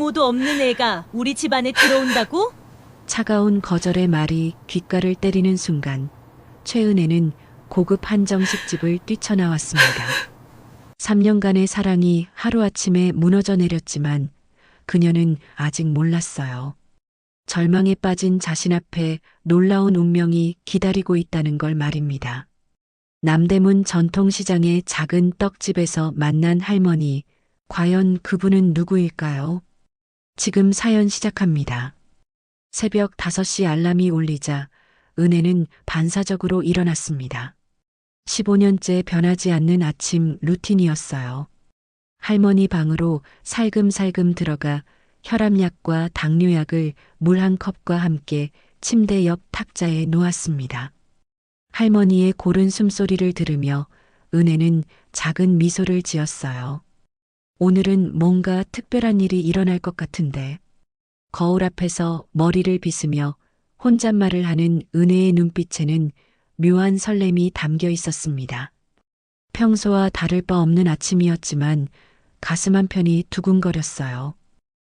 부모도 없는 애가 우리 집안에 들어온다고? 차가운 거절의 말이 귓가를 때리는 순간 최은혜는 고급 한정식집을 뛰쳐나왔습니다. 3년간의 사랑이 하루아침에 무너져 내렸지만 그녀는 아직 몰랐어요. 절망에 빠진 자신 앞에 놀라운 운명이 기다리고 있다는 걸 말입니다. 남대문 전통시장의 작은 떡집에서 만난 할머니, 과연 그분은 누구일까요? 지금 사연 시작합니다. 새벽 5시 알람이 울리자 은혜는 반사적으로 일어났습니다. 15년째 변하지 않는 아침 루틴이었어요. 할머니 방으로 살금살금 들어가 혈압약과 당뇨약을 물 한 컵과 함께 침대 옆 탁자에 놓았습니다. 할머니의 고른 숨소리를 들으며 은혜는 작은 미소를 지었어요. 오늘은 뭔가 특별한 일이 일어날 것 같은데. 거울 앞에서 머리를 빗으며 혼잣말을 하는 은혜의 눈빛에는 묘한 설렘이 담겨 있었습니다. 평소와 다를 바 없는 아침이었지만 가슴 한편이 두근거렸어요.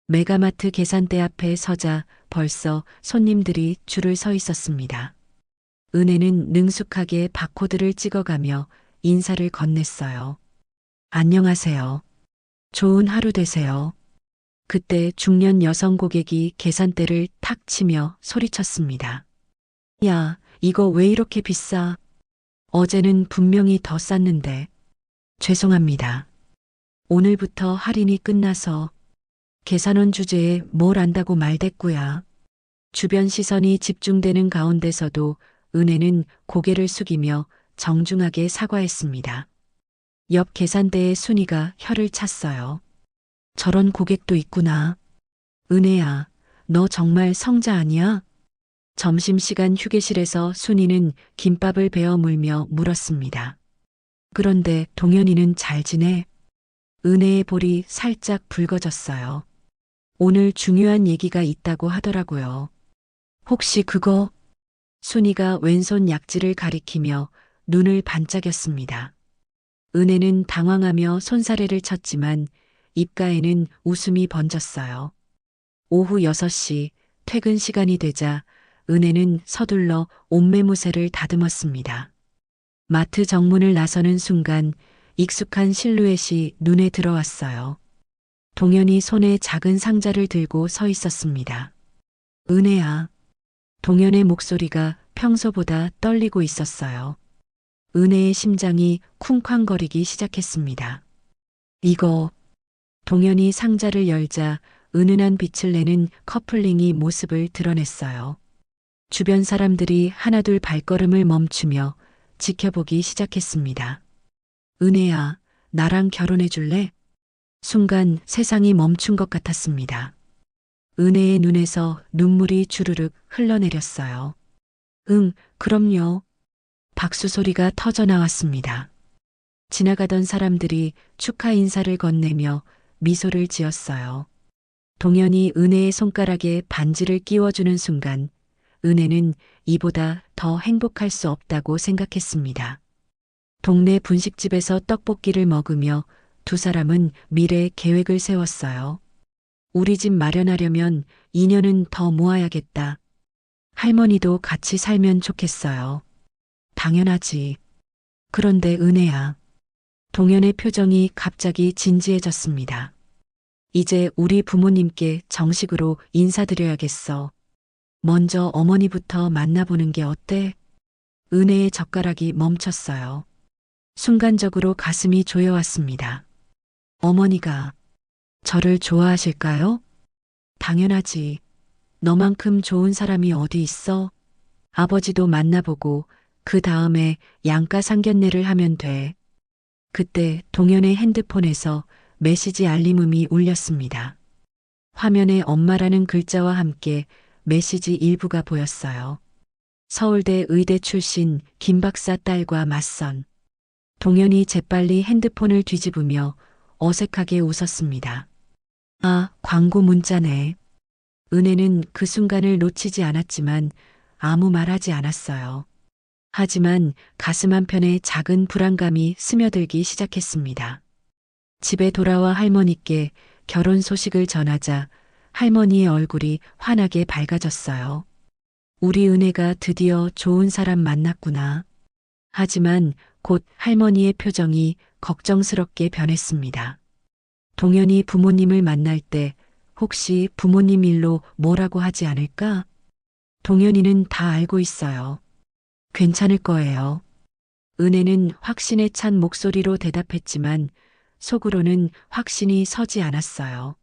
메가마트 계산대 앞에 서자 벌써 손님들이 줄을 서 있었습니다. 은혜는 능숙하게 바코드를 찍어가며 인사를 건넸어요. 안녕하세요. 좋은 하루 되세요. 그때 중년 여성 고객이 계산대를 탁 치며 소리쳤습니다. 야, 이거 왜 이렇게 비싸? 어제는 분명히 더 쌌는데. 죄송합니다. 오늘부터 할인이 끝나서. 계산원 주제에 뭘 안다고 말댔구야. 주변 시선이 집중되는 가운데서도 은혜는 고개를 숙이며 정중하게 사과했습니다. 옆 계산대의 순이가 혀를 찼어요. 저런 고객도 있구나. 은혜야, 너 정말 성자 아니야? 점심시간 휴게실에서 순이는 김밥을 베어 물며 물었습니다. 그런데 동현이는 잘 지내? 은혜의 볼이 살짝 붉어졌어요. 오늘 중요한 얘기가 있다고 하더라고요. 혹시 그거? 순이가 왼손 약지를 가리키며 눈을 반짝였습니다. 은혜는 당황하며 손사래를 쳤지만 입가에는 웃음이 번졌어요. 오후 6시 퇴근 시간이 되자 은혜는 서둘러 옷매무새를 다듬었습니다. 마트 정문을 나서는 순간 익숙한 실루엣이 눈에 들어왔어요. 동현이 손에 작은 상자를 들고 서 있었습니다. 은혜야. 동현의 목소리가 평소보다 떨리고 있었어요. 은혜의 심장이 쿵쾅거리기 시작했습니다. 이거. 동현이 상자를 열자 은은한 빛을 내는 커플링이 모습을 드러냈어요. 주변 사람들이 하나둘 발걸음을 멈추며 지켜보기 시작했습니다. 은혜야, 나랑 결혼해 줄래? 순간 세상이 멈춘 것 같았습니다. 은혜의 눈에서 눈물이 주르륵 흘러내렸어요. 응, 그럼요. 박수 소리가 터져 나왔습니다. 지나가던 사람들이 축하 인사를 건네며 미소를 지었어요. 동현이 은혜의 손가락에 반지를 끼워주는 순간 은혜는 이보다 더 행복할 수 없다고 생각했습니다. 동네 분식집에서 떡볶이를 먹으며 두 사람은 미래 계획을 세웠어요. 우리 집 마련하려면 2년은 더 모아야겠다. 할머니도 같이 살면 좋겠어요. 당연하지. 그런데 은혜야. 동현의 표정이 갑자기 진지해졌습니다. 이제 우리 부모님께 정식으로 인사드려야겠어. 먼저 어머니부터 만나보는 게 어때? 은혜의 젓가락이 멈췄어요. 순간적으로 가슴이 조여왔습니다. 어머니가 저를 좋아하실까요? 당연하지. 너만큼 좋은 사람이 어디 있어? 아버지도 만나보고 그 다음에 양가 상견례를 하면 돼. 그때 동현의 핸드폰에서 메시지 알림음이 울렸습니다. 화면에 엄마라는 글자와 함께 메시지 일부가 보였어요. 서울대 의대 출신 김 박사 딸과 맞선. 동현이 재빨리 핸드폰을 뒤집으며 어색하게 웃었습니다. 아, 광고 문자네. 은혜는 그 순간을 놓치지 않았지만 아무 말하지 않았어요. 하지만 가슴 한편에 작은 불안감이 스며들기 시작했습니다. 집에 돌아와 할머니께 결혼 소식을 전하자 할머니의 얼굴이 환하게 밝아졌어요. 우리 은혜가 드디어 좋은 사람 만났구나. 하지만 곧 할머니의 표정이 걱정스럽게 변했습니다. 동현이 부모님을 만날 때 혹시 부모님 일로 뭐라고 하지 않을까? 동현이는 다 알고 있어요. 괜찮을 거예요. 은혜는 확신에 찬 목소리로 대답했지만 속으로는 확신이 서지 않았어요.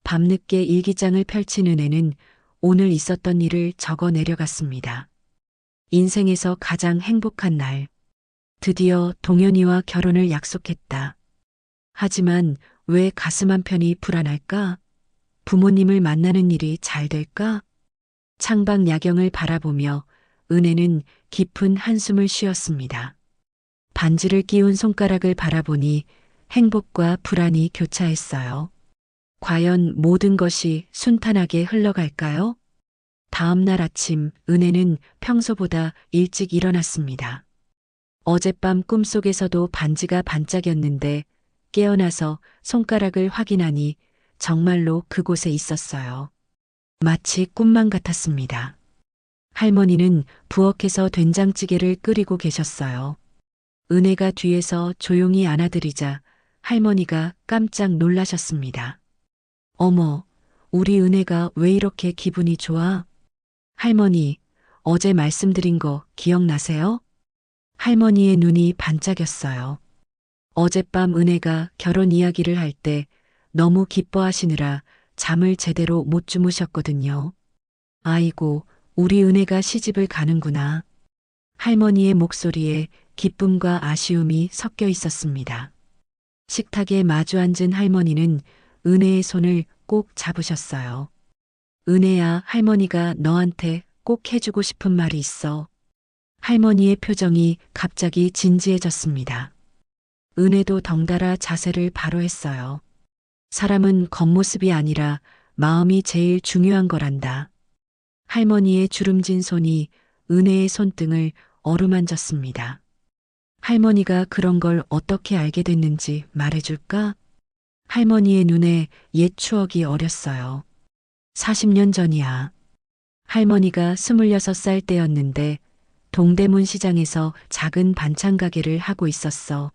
밤늦게 일기장을 펼친 은혜는 오늘 있었던 일을 적어 내려갔습니다. 인생에서 가장 행복한 날. 드디어 동현이와 결혼을 약속했다. 하지만 왜 가슴 한편이 불안할까? 부모님을 만나는 일이 잘 될까? 창밖 야경을 바라보며 은혜는 깊은 한숨을 쉬었습니다. 반지를 끼운 손가락을 바라보니 행복과 불안이 교차했어요. 과연 모든 것이 순탄하게 흘러갈까요? 다음 날 아침 은혜는 평소보다 일찍 일어났습니다. 어젯밤 꿈속에서도 반지가 반짝였는데 깨어나서 손가락을 확인하니 정말로 그곳에 있었어요. 마치 꿈만 같았습니다. 할머니는 부엌에서 된장찌개를 끓이고 계셨어요. 은혜가 뒤에서 조용히 안아드리자 할머니가 깜짝 놀라셨습니다. 어머, 우리 은혜가 왜 이렇게 기분이 좋아? 할머니, 어제 말씀드린 거 기억나세요? 할머니의 눈이 반짝였어요. 어젯밤 은혜가 결혼 이야기를 할 때 너무 기뻐하시느라 잠을 제대로 못 주무셨거든요. 아이고, 우리 은혜가 시집을 가는구나. 할머니의 목소리에 기쁨과 아쉬움이 섞여 있었습니다. 식탁에 마주 앉은 할머니는 은혜의 손을 꼭 잡으셨어요. 은혜야, 할머니가 너한테 꼭 해주고 싶은 말이 있어. 할머니의 표정이 갑자기 진지해졌습니다. 은혜도 덩달아 자세를 바로 했어요. 사람은 겉모습이 아니라 마음이 제일 중요한 거란다. 할머니의 주름진 손이 은혜의 손등을 어루만졌습니다. 할머니가 그런 걸 어떻게 알게 됐는지 말해줄까? 할머니의 눈에 옛 추억이 어렸어요. 40년 전이야. 할머니가 26살 때였는데 동대문 시장에서 작은 반찬 가게를 하고 있었어.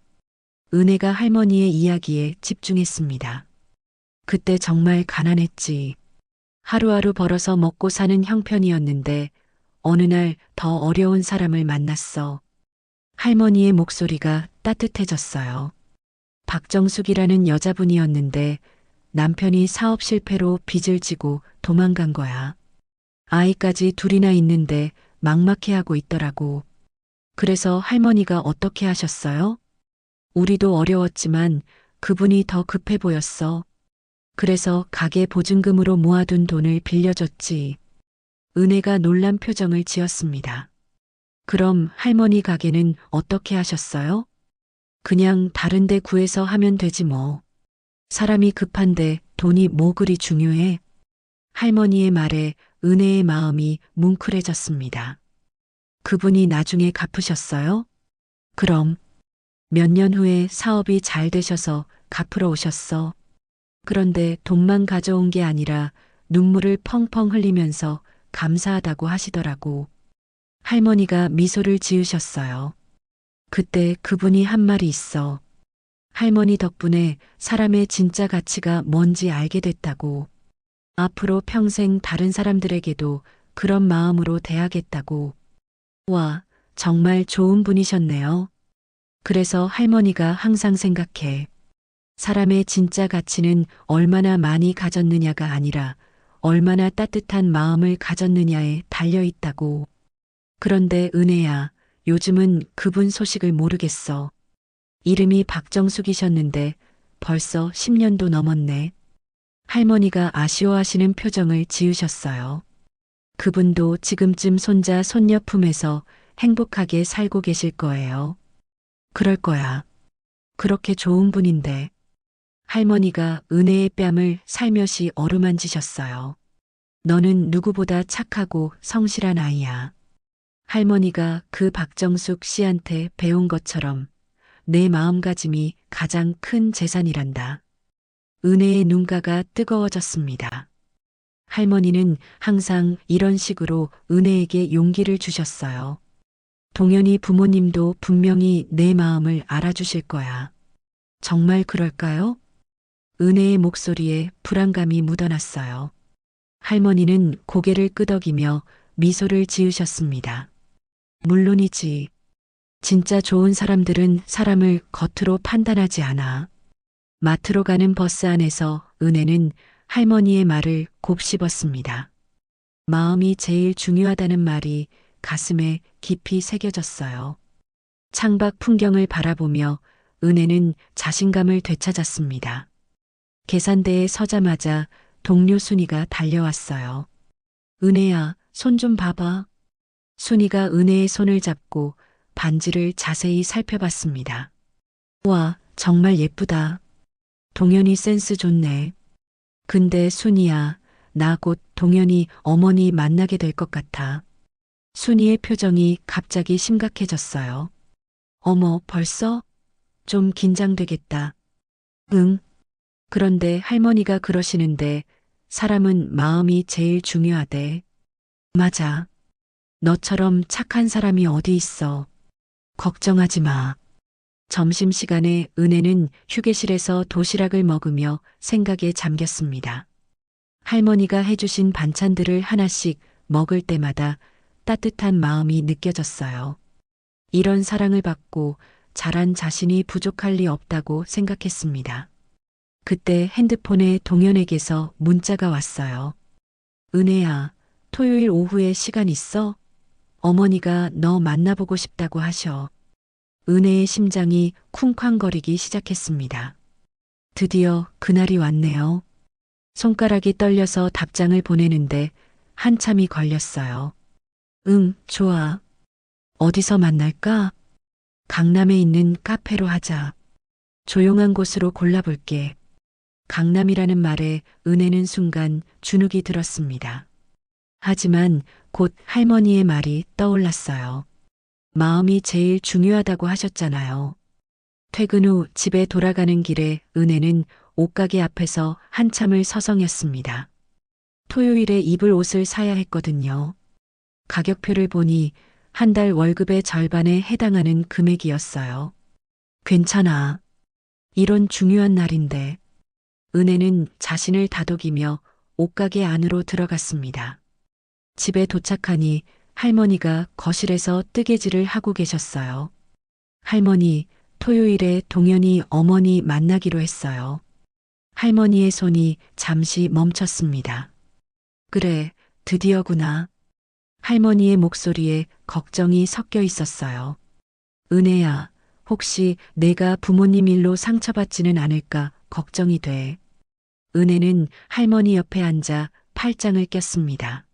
은혜가 할머니의 이야기에 집중했습니다. 그때 정말 가난했지. 하루하루 벌어서 먹고 사는 형편이었는데 어느 날 더 어려운 사람을 만났어. 할머니의 목소리가 따뜻해졌어요. 박정숙이라는 여자분이었는데 남편이 사업 실패로 빚을 지고 도망간 거야. 아이까지 둘이나 있는데 막막해하고 있더라고. 그래서 할머니가 어떻게 하셨어요? 우리도 어려웠지만 그분이 더 급해 보였어. 그래서 가게 보증금으로 모아둔 돈을 빌려줬지. 은혜가 놀란 표정을 지었습니다. 그럼 할머니 가게는 어떻게 하셨어요? 그냥 다른 데 구해서 하면 되지 뭐. 사람이 급한데 돈이 뭐 그리 중요해? 할머니의 말에 은혜의 마음이 뭉클해졌습니다. 그분이 나중에 갚으셨어요? 그럼 몇 년 후에 사업이 잘 되셔서 갚으러 오셨어. 그런데 돈만 가져온 게 아니라 눈물을 펑펑 흘리면서 감사하다고 하시더라고. 할머니가 미소를 지으셨어요. 그때 그분이 한 말이 있어. 할머니 덕분에 사람의 진짜 가치가 뭔지 알게 됐다고. 앞으로 평생 다른 사람들에게도 그런 마음으로 대하겠다고. 와, 정말 좋은 분이셨네요. 그래서 할머니가 항상 생각해. 사람의 진짜 가치는 얼마나 많이 가졌느냐가 아니라 얼마나 따뜻한 마음을 가졌느냐에 달려 있다고. 그런데 은혜야, 요즘은 그분 소식을 모르겠어. 이름이 박정숙이셨는데 벌써 10년도 넘었네. 할머니가 아쉬워하시는 표정을 지으셨어요. 그분도 지금쯤 손자 손녀 품에서 행복하게 살고 계실 거예요. 그럴 거야. 그렇게 좋은 분인데. 할머니가 은혜의 뺨을 살며시 어루만지셨어요. 너는 누구보다 착하고 성실한 아이야. 할머니가 그 박정숙 씨한테 배운 것처럼 내 마음가짐이 가장 큰 재산이란다. 은혜의 눈가가 뜨거워졌습니다. 할머니는 항상 이런 식으로 은혜에게 용기를 주셨어요. 동현이 부모님도 분명히 내 마음을 알아주실 거야. 정말 그럴까요? 은혜의 목소리에 불안감이 묻어났어요. 할머니는 고개를 끄덕이며 미소를 지으셨습니다. 물론이지. 진짜 좋은 사람들은 사람을 겉으로 판단하지 않아. 마트로 가는 버스 안에서 은혜는 할머니의 말을 곱씹었습니다. 마음이 제일 중요하다는 말이 가슴에 깊이 새겨졌어요. 창밖 풍경을 바라보며 은혜는 자신감을 되찾았습니다. 계산대에 서자마자 동료 순이가 달려왔어요. 은혜야, 손 좀 봐봐. 순이가 은혜의 손을 잡고 반지를 자세히 살펴봤습니다. 와, 정말 예쁘다. 동현이 센스 좋네. 근데 순이야, 나 곧 동현이 어머니 만나게 될 것 같아. 순이의 표정이 갑자기 심각해졌어요. 어머, 벌써? 좀 긴장되겠다. 응. 그런데 할머니가 그러시는데 사람은 마음이 제일 중요하대. 맞아. 너처럼 착한 사람이 어디 있어. 걱정하지 마. 점심시간에 은혜는 휴게실에서 도시락을 먹으며 생각에 잠겼습니다. 할머니가 해주신 반찬들을 하나씩 먹을 때마다 따뜻한 마음이 느껴졌어요. 이런 사랑을 받고 자란 자신이 부족할 리 없다고 생각했습니다. 그때 핸드폰에 동현에게서 문자가 왔어요. 은혜야, 토요일 오후에 시간 있어? 어머니가 너 만나보고 싶다고 하셔. 은혜의 심장이 쿵쾅거리기 시작했습니다. 드디어 그날이 왔네요. 손가락이 떨려서 답장을 보내는데 한참이 걸렸어요. 응, 좋아. 어디서 만날까? 강남에 있는 카페로 하자. 조용한 곳으로 골라볼게. 강남이라는 말에 은혜는 순간 주눅이 들었습니다. 하지만 곧 할머니의 말이 떠올랐어요. 마음이 제일 중요하다고 하셨잖아요. 퇴근 후 집에 돌아가는 길에 은혜는 옷가게 앞에서 한참을 서성였습니다. 토요일에 입을 옷을 사야 했거든요. 가격표를 보니 한 달 월급의 절반에 해당하는 금액이었어요. 괜찮아. 이런 중요한 날인데. 은혜는 자신을 다독이며 옷가게 안으로 들어갔습니다. 집에 도착하니 할머니가 거실에서 뜨개질을 하고 계셨어요. 할머니, 토요일에 동현이 어머니 만나기로 했어요. 할머니의 손이 잠시 멈췄습니다. 그래, 드디어구나. 할머니의 목소리에 걱정이 섞여 있었어요. 은혜야, 혹시 내가 부모님 일로 상처받지는 않을까 걱정이 돼. 은혜는 할머니 옆에 앉아 팔짱을 꼈습니다.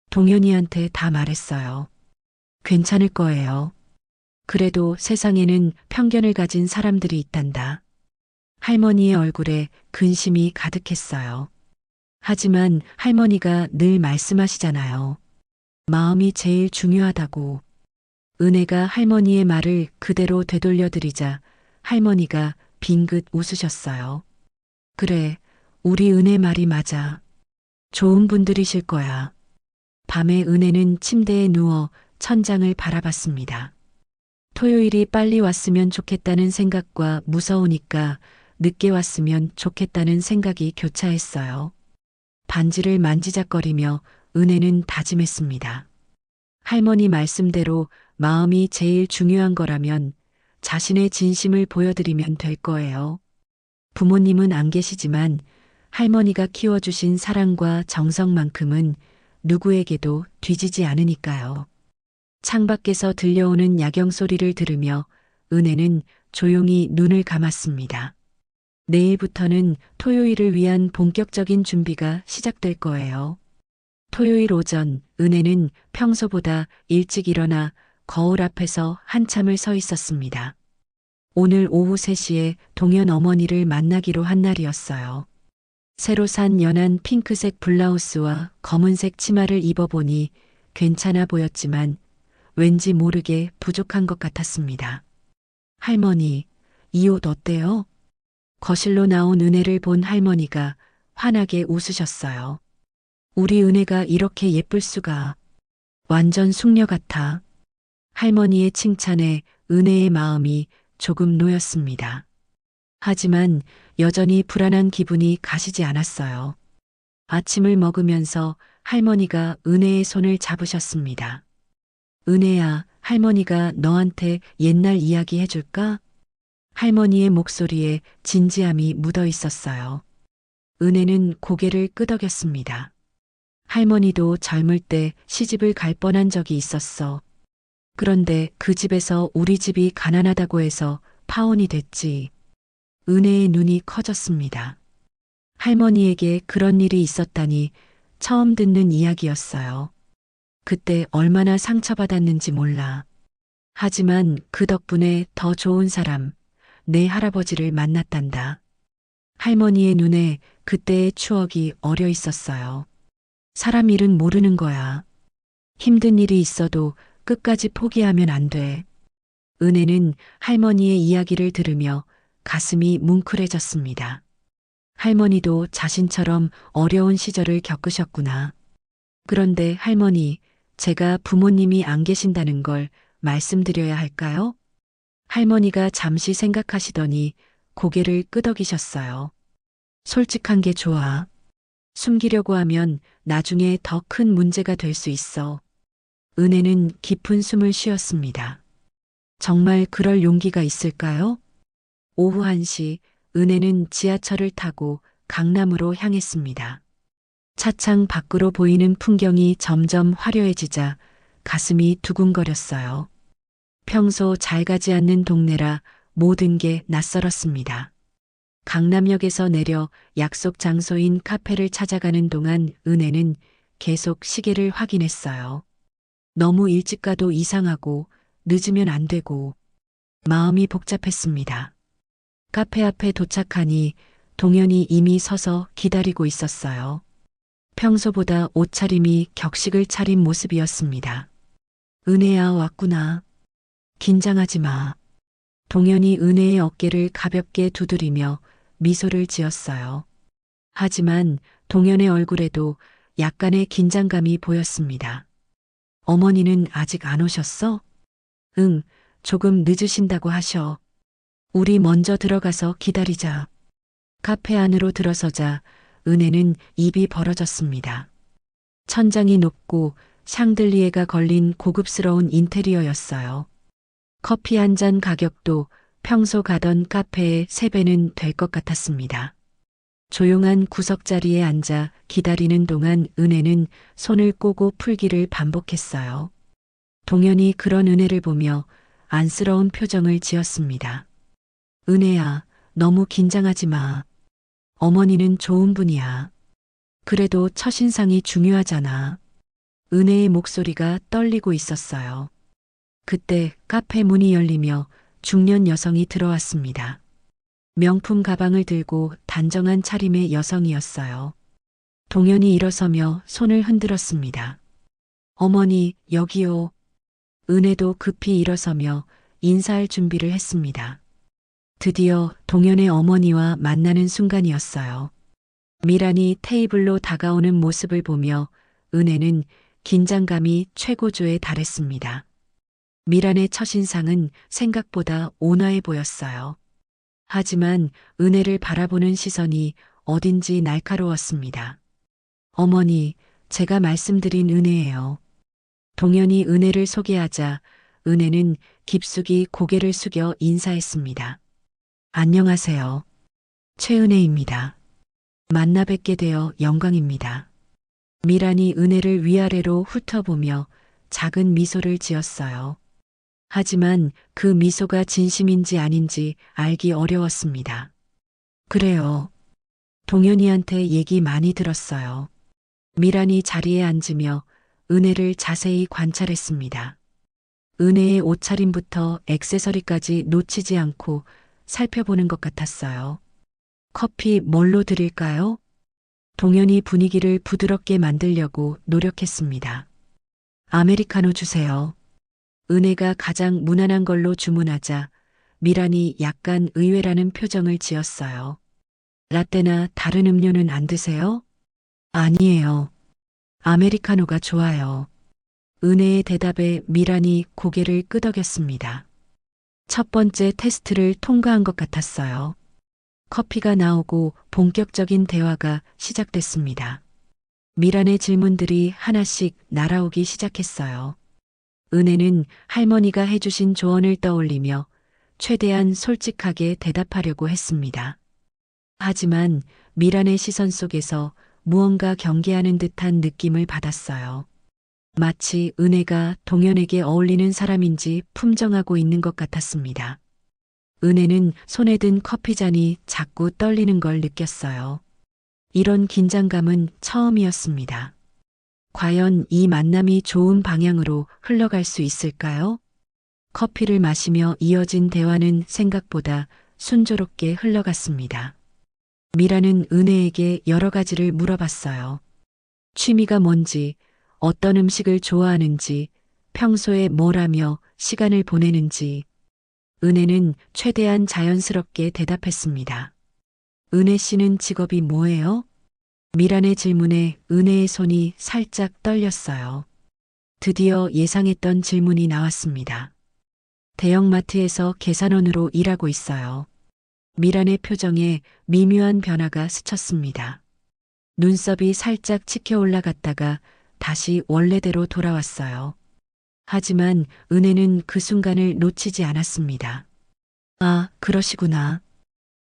동현이한테 다 말했어요. 괜찮을 거예요. 그래도 세상에는 편견을 가진 사람들이 있단다. 할머니의 얼굴에 근심이 가득했어요. 하지만 할머니가 늘 말씀하시잖아요. 마음이 제일 중요하다고. 은혜가 할머니의 말을 그대로 되돌려드리자 할머니가 빙긋 웃으셨어요. 그래, 우리 은혜 말이 맞아. 좋은 분들이실 거야. 밤에 은혜는 침대에 누워 천장을 바라봤습니다. 토요일이 빨리 왔으면 좋겠다는 생각과 무서우니까 늦게 왔으면 좋겠다는 생각이 교차했어요. 반지를 만지작거리며 은혜는 다짐했습니다. 할머니 말씀대로 마음이 제일 중요한 거라면 자신의 진심을 보여드리면 될 거예요. 부모님은 안 계시지만 할머니가 키워주신 사랑과 정성만큼은 누구에게도 뒤지지 않으니까요. 창밖에서 들려오는 야경 소리를 들으며 은혜는 조용히 눈을 감았습니다. 내일부터는 토요일을 위한 본격적인 준비가 시작될 거예요. 토요일 오전 은혜는 평소보다 일찍 일어나 거울 앞에서 한참을 서 있었습니다. 오늘 오후 3시에 동현 어머니를 만나기로 한 날이었어요. 새로 산 연한 핑크색 블라우스와 검은색 치마를 입어보니 괜찮아 보였지만 왠지 모르게 부족한 것 같았습니다. 할머니, 이 옷 어때요? 거실로 나온 은혜를 본 할머니가 환하게 웃으셨어요. 우리 은혜가 이렇게 예쁠 수가. 완전 숙녀 같아. 할머니의 칭찬에 은혜의 마음이 조금 놓였습니다. 하지만 여전히 불안한 기분이 가시지 않았어요. 아침을 먹으면서 할머니가 은혜의 손을 잡으셨습니다. 은혜야, 할머니가 너한테 옛날 이야기 해줄까? 할머니의 목소리에 진지함이 묻어 있었어요. 은혜는 고개를 끄덕였습니다. 할머니도 젊을 때 시집을 갈 뻔한 적이 있었어. 그런데 그 집에서 우리 집이 가난하다고 해서 파혼이 됐지. 은혜의 눈이 커졌습니다. 할머니에게 그런 일이 있었다니 처음 듣는 이야기였어요. 그때 얼마나 상처받았는지 몰라. 하지만 그 덕분에 더 좋은 사람, 내 할아버지를 만났단다. 할머니의 눈에 그때의 추억이 어려 있었어요. 사람 일은 모르는 거야. 힘든 일이 있어도 끝까지 포기하면 안 돼. 은혜는 할머니의 이야기를 들으며 가슴이 뭉클해졌습니다. 할머니도 자신처럼 어려운 시절을 겪으셨구나. 그런데 할머니, 제가 부모님이 안 계신다는 걸 말씀드려야 할까요? 할머니가 잠시 생각하시더니 고개를 끄덕이셨어요. 솔직한 게 좋아. 숨기려고 하면 나중에 더 큰 문제가 될 수 있어. 은혜는 깊은 숨을 쉬었습니다. 정말 그럴 용기가 있을까요? 오후 1시 은혜는 지하철을 타고 강남으로 향했습니다. 차창 밖으로 보이는 풍경이 점점 화려해지자 가슴이 두근거렸어요. 평소 잘 가지 않는 동네라 모든 게 낯설었습니다. 강남역에서 내려 약속 장소인 카페를 찾아가는 동안 은혜는 계속 시계를 확인했어요. 너무 일찍 가도 이상하고 늦으면 안 되고 마음이 복잡했습니다. 카페 앞에 도착하니 동현이 이미 서서 기다리고 있었어요. 평소보다 옷차림이 격식을 차린 모습이었습니다. 은혜야, 왔구나. 긴장하지 마. 동현이 은혜의 어깨를 가볍게 두드리며 미소를 지었어요. 하지만 동현의 얼굴에도 약간의 긴장감이 보였습니다. 어머니는 아직 안 오셨어? 응, 조금 늦으신다고 하셔. 우리 먼저 들어가서 기다리자. 카페 안으로 들어서자 은혜는 입이 벌어졌습니다. 천장이 높고 샹들리에가 걸린 고급스러운 인테리어였어요. 커피 한 잔 가격도 평소 가던 카페의 3배는 될 것 같았습니다. 조용한 구석자리에 앉아 기다리는 동안 은혜는 손을 꼬고 풀기를 반복했어요. 동현이 그런 은혜를 보며 안쓰러운 표정을 지었습니다. 은혜야, 너무 긴장하지 마. 어머니는 좋은 분이야. 그래도 첫인상이 중요하잖아. 은혜의 목소리가 떨리고 있었어요. 그때 카페 문이 열리며 중년 여성이 들어왔습니다. 명품 가방을 들고 단정한 차림의 여성이었어요. 동현이 일어서며 손을 흔들었습니다. 어머니, 여기요. 은혜도 급히 일어서며 인사할 준비를 했습니다. 드디어 동현의 어머니와 만나는 순간이었어요. 미란이 테이블로 다가오는 모습을 보며 은혜는 긴장감이 최고조에 달했습니다. 미란의 첫인상은 생각보다 온화해 보였어요. 하지만 은혜를 바라보는 시선이 어딘지 날카로웠습니다. 어머니, 제가 말씀드린 은혜예요. 동현이 은혜를 소개하자 은혜는 깊숙이 고개를 숙여 인사했습니다. 안녕하세요. 최은혜입니다. 만나 뵙게 되어 영광입니다. 미란이 은혜를 위아래로 훑어보며 작은 미소를 지었어요. 하지만 그 미소가 진심인지 아닌지 알기 어려웠습니다. 그래요. 동현이한테 얘기 많이 들었어요. 미란이 자리에 앉으며 은혜를 자세히 관찰했습니다. 은혜의 옷차림부터 액세서리까지 놓치지 않고 살펴보는 것 같았어요. 커피 뭘로 드릴까요? 동현이 분위기를 부드럽게 만들려고 노력했습니다. 아메리카노 주세요. 은혜가 가장 무난한 걸로 주문하자 미란이 약간 의외라는 표정을 지었어요. 라떼나 다른 음료는 안 드세요? 아니에요. 아메리카노가 좋아요. 은혜의 대답에 미란이 고개를 끄덕였습니다. 첫 번째 테스트를 통과한 것 같았어요. 커피가 나오고 본격적인 대화가 시작됐습니다. 미란의 질문들이 하나씩 날아오기 시작했어요. 은혜는 할머니가 해주신 조언을 떠올리며 최대한 솔직하게 대답하려고 했습니다. 하지만 미란의 시선 속에서 무언가 경계하는 듯한 느낌을 받았어요. 마치 은혜가 동현에게 어울리는 사람인지 품정하고 있는 것 같았습니다. 은혜는 손에 든 커피잔이 자꾸 떨리는 걸 느꼈어요. 이런 긴장감은 처음이었습니다. 과연 이 만남이 좋은 방향으로 흘러갈 수 있을까요? 커피를 마시며 이어진 대화는 생각보다 순조롭게 흘러갔습니다. 미라는 은혜에게 여러 가지를 물어봤어요. 취미가 뭔지, 어떤 음식을 좋아하는지, 평소에 뭘 하며 시간을 보내는지. 은혜는 최대한 자연스럽게 대답했습니다. 은혜 씨는 직업이 뭐예요? 미란의 질문에 은혜의 손이 살짝 떨렸어요. 드디어 예상했던 질문이 나왔습니다. 대형마트에서 계산원으로 일하고 있어요. 미란의 표정에 미묘한 변화가 스쳤습니다. 눈썹이 살짝 치켜 올라갔다가 다시 원래대로 돌아왔어요. 하지만 은혜는 그 순간을 놓치지 않았습니다. 아, 그러시구나.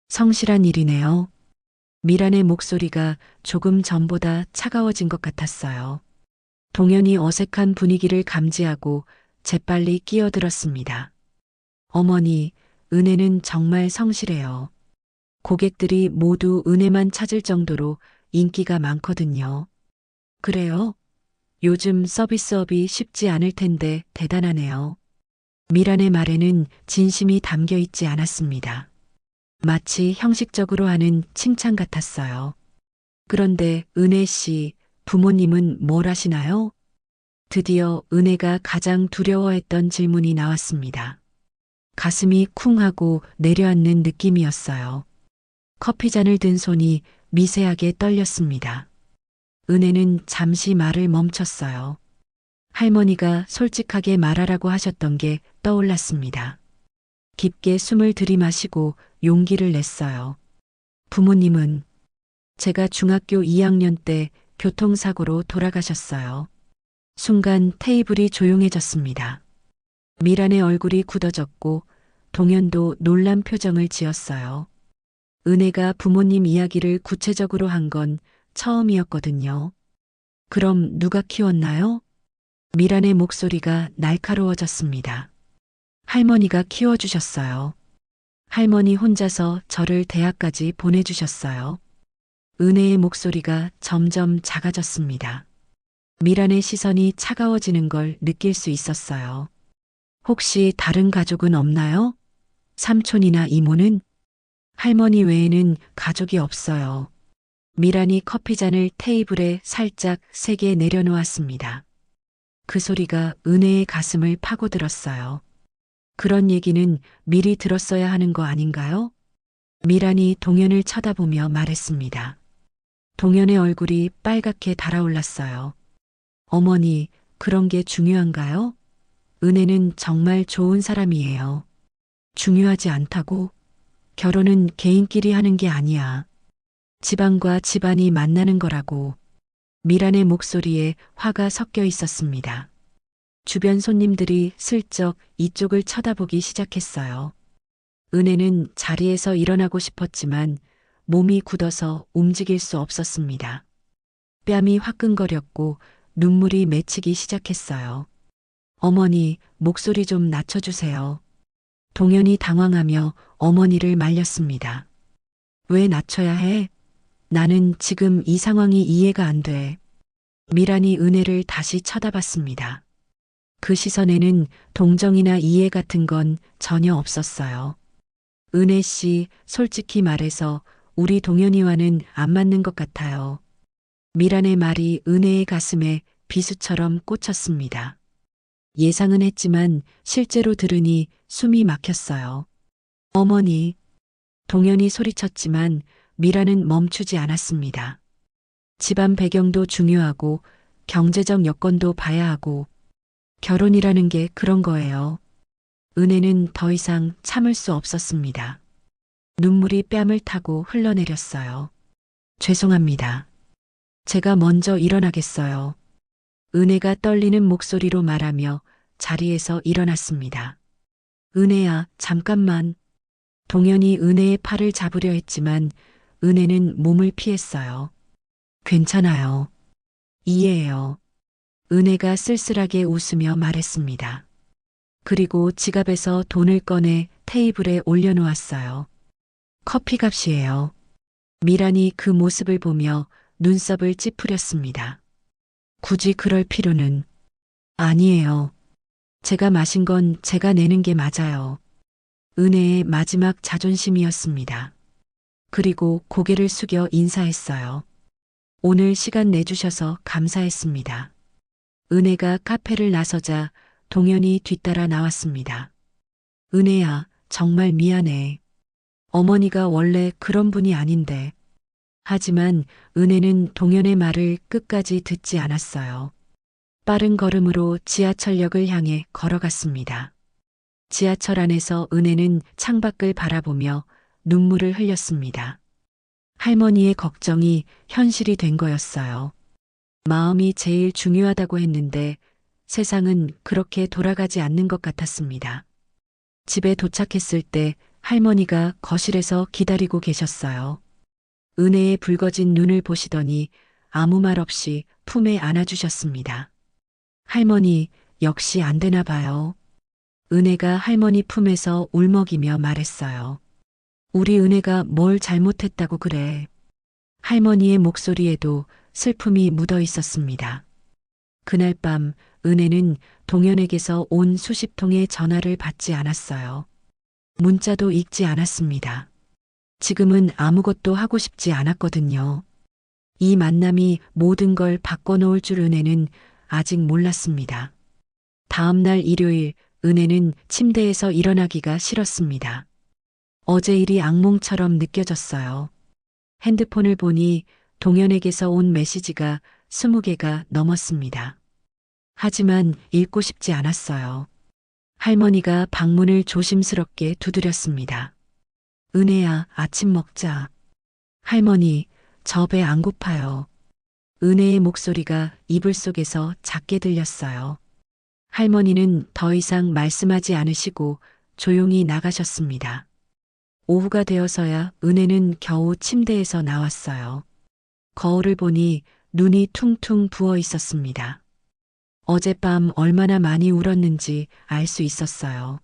성실한 일이네요. 미란의 목소리가 조금 전보다 차가워진 것 같았어요. 동현이 어색한 분위기를 감지하고 재빨리 끼어들었습니다. 어머니, 은혜는 정말 성실해요. 고객들이 모두 은혜만 찾을 정도로 인기가 많거든요. 그래요? 요즘 서비스업이 쉽지 않을 텐데 대단하네요. 미란의 말에는 진심이 담겨 있지 않았습니다. 마치 형식적으로 하는 칭찬 같았어요. 그런데 은혜 씨, 부모님은 뭘 하시나요? 드디어 은혜가 가장 두려워했던 질문이 나왔습니다. 가슴이 쿵 하고 내려앉는 느낌이었어요. 커피잔을 든 손이 미세하게 떨렸습니다. 은혜는 잠시 말을 멈췄어요. 할머니가 솔직하게 말하라고 하셨던 게 떠올랐습니다. 깊게 숨을 들이마시고 용기를 냈어요. 부모님은 제가 중학교 2학년 때 교통사고로 돌아가셨어요. 순간 테이블이 조용해졌습니다. 미란의 얼굴이 굳어졌고 동현도 놀란 표정을 지었어요. 은혜가 부모님 이야기를 구체적으로 한 건 처음이었거든요. 그럼 누가 키웠나요? 미란의 목소리가 날카로워졌습니다. 할머니가 키워주셨어요. 할머니 혼자서 저를 대학까지 보내주셨어요. 은혜의 목소리가 점점 작아졌습니다. 미란의 시선이 차가워지는 걸 느낄 수 있었어요. 혹시 다른 가족은 없나요? 삼촌이나 이모는? 할머니 외에는 가족이 없어요. 미란이 커피잔을 테이블에 살짝 세게 내려놓았습니다. 그 소리가 은혜의 가슴을 파고들었어요. 그런 얘기는 미리 들었어야 하는 거 아닌가요? 미란이 동현을 쳐다보며 말했습니다. 동현의 얼굴이 빨갛게 달아올랐어요. 어머니, 그런 게 중요한가요? 은혜는 정말 좋은 사람이에요. 중요하지 않다고? 결혼은 개인끼리 하는 게 아니야. 집안과 집안이 만나는 거라고. 미란의 목소리에 화가 섞여 있었습니다. 주변 손님들이 슬쩍 이쪽을 쳐다보기 시작했어요. 은혜는 자리에서 일어나고 싶었지만 몸이 굳어서 움직일 수 없었습니다. 뺨이 화끈거렸고 눈물이 맺히기 시작했어요. 어머니, 목소리 좀 낮춰주세요. 동현이 당황하며 어머니를 말렸습니다. 왜 낮춰야 해? 나는 지금 이 상황이 이해가 안 돼. 미란이 은혜를 다시 쳐다봤습니다. 그 시선에는 동정이나 이해 같은 건 전혀 없었어요. 은혜 씨, 솔직히 말해서 우리 동현이와는 안 맞는 것 같아요. 미란의 말이 은혜의 가슴에 비수처럼 꽂혔습니다. 예상은 했지만 실제로 들으니 숨이 막혔어요. 어머니, 동현이 소리쳤지만 미라는 멈추지 않았습니다. 집안 배경도 중요하고 경제적 여건도 봐야 하고 결혼이라는 게 그런 거예요. 은혜는 더 이상 참을 수 없었습니다. 눈물이 뺨을 타고 흘러내렸어요. 죄송합니다. 제가 먼저 일어나겠어요. 은혜가 떨리는 목소리로 말하며 자리에서 일어났습니다. 은혜야, 잠깐만. 동현이 은혜의 팔을 잡으려 했지만 은혜는 몸을 피했어요. 괜찮아요. 이해해요. 은혜가 쓸쓸하게 웃으며 말했습니다. 그리고 지갑에서 돈을 꺼내 테이블에 올려놓았어요. 커피값이에요. 미란이 그 모습을 보며 눈썹을 찌푸렸습니다. 굳이 그럴 필요는 아니에요. 제가 마신 건 제가 내는 게 맞아요. 은혜의 마지막 자존심이었습니다. 그리고 고개를 숙여 인사했어요. 오늘 시간 내주셔서 감사했습니다. 은혜가 카페를 나서자 동현이 뒤따라 나왔습니다. 은혜야, 정말 미안해. 어머니가 원래 그런 분이 아닌데. 하지만 은혜는 동현의 말을 끝까지 듣지 않았어요. 빠른 걸음으로 지하철역을 향해 걸어갔습니다. 지하철 안에서 은혜는 창밖을 바라보며 눈물을 흘렸습니다. 할머니의 걱정이 현실이 된 거였어요. 마음이 제일 중요하다고 했는데 세상은 그렇게 돌아가지 않는 것 같았습니다. 집에 도착했을 때 할머니가 거실에서 기다리고 계셨어요. 은혜의 붉어진 눈을 보시더니 아무 말 없이 품에 안아주셨습니다. 할머니, 역시 안 되나 봐요. 은혜가 할머니 품에서 울먹이며 말했어요. 우리 은혜가 뭘 잘못했다고 그래. 할머니의 목소리에도 슬픔이 묻어 있었습니다. 그날 밤 은혜는 동현에게서 온 수십 통의 전화를 받지 않았어요. 문자도 읽지 않았습니다. 지금은 아무것도 하고 싶지 않았거든요. 이 만남이 모든 걸 바꿔놓을 줄 은혜는 아직 몰랐습니다. 다음 날 일요일 은혜는 침대에서 일어나기가 싫었습니다. 어제 일이 악몽처럼 느껴졌어요. 핸드폰을 보니 동현에게서 온 메시지가 20개가 넘었습니다. 하지만 읽고 싶지 않았어요. 할머니가 방문을 조심스럽게 두드렸습니다. 은혜야, 아침 먹자. 할머니, 저 배 안 고파요. 은혜의 목소리가 이불 속에서 작게 들렸어요. 할머니는 더 이상 말씀하지 않으시고 조용히 나가셨습니다. 오후가 되어서야 은혜는 겨우 침대에서 나왔어요. 거울을 보니 눈이 퉁퉁 부어 있었습니다. 어젯밤 얼마나 많이 울었는지 알 수 있었어요.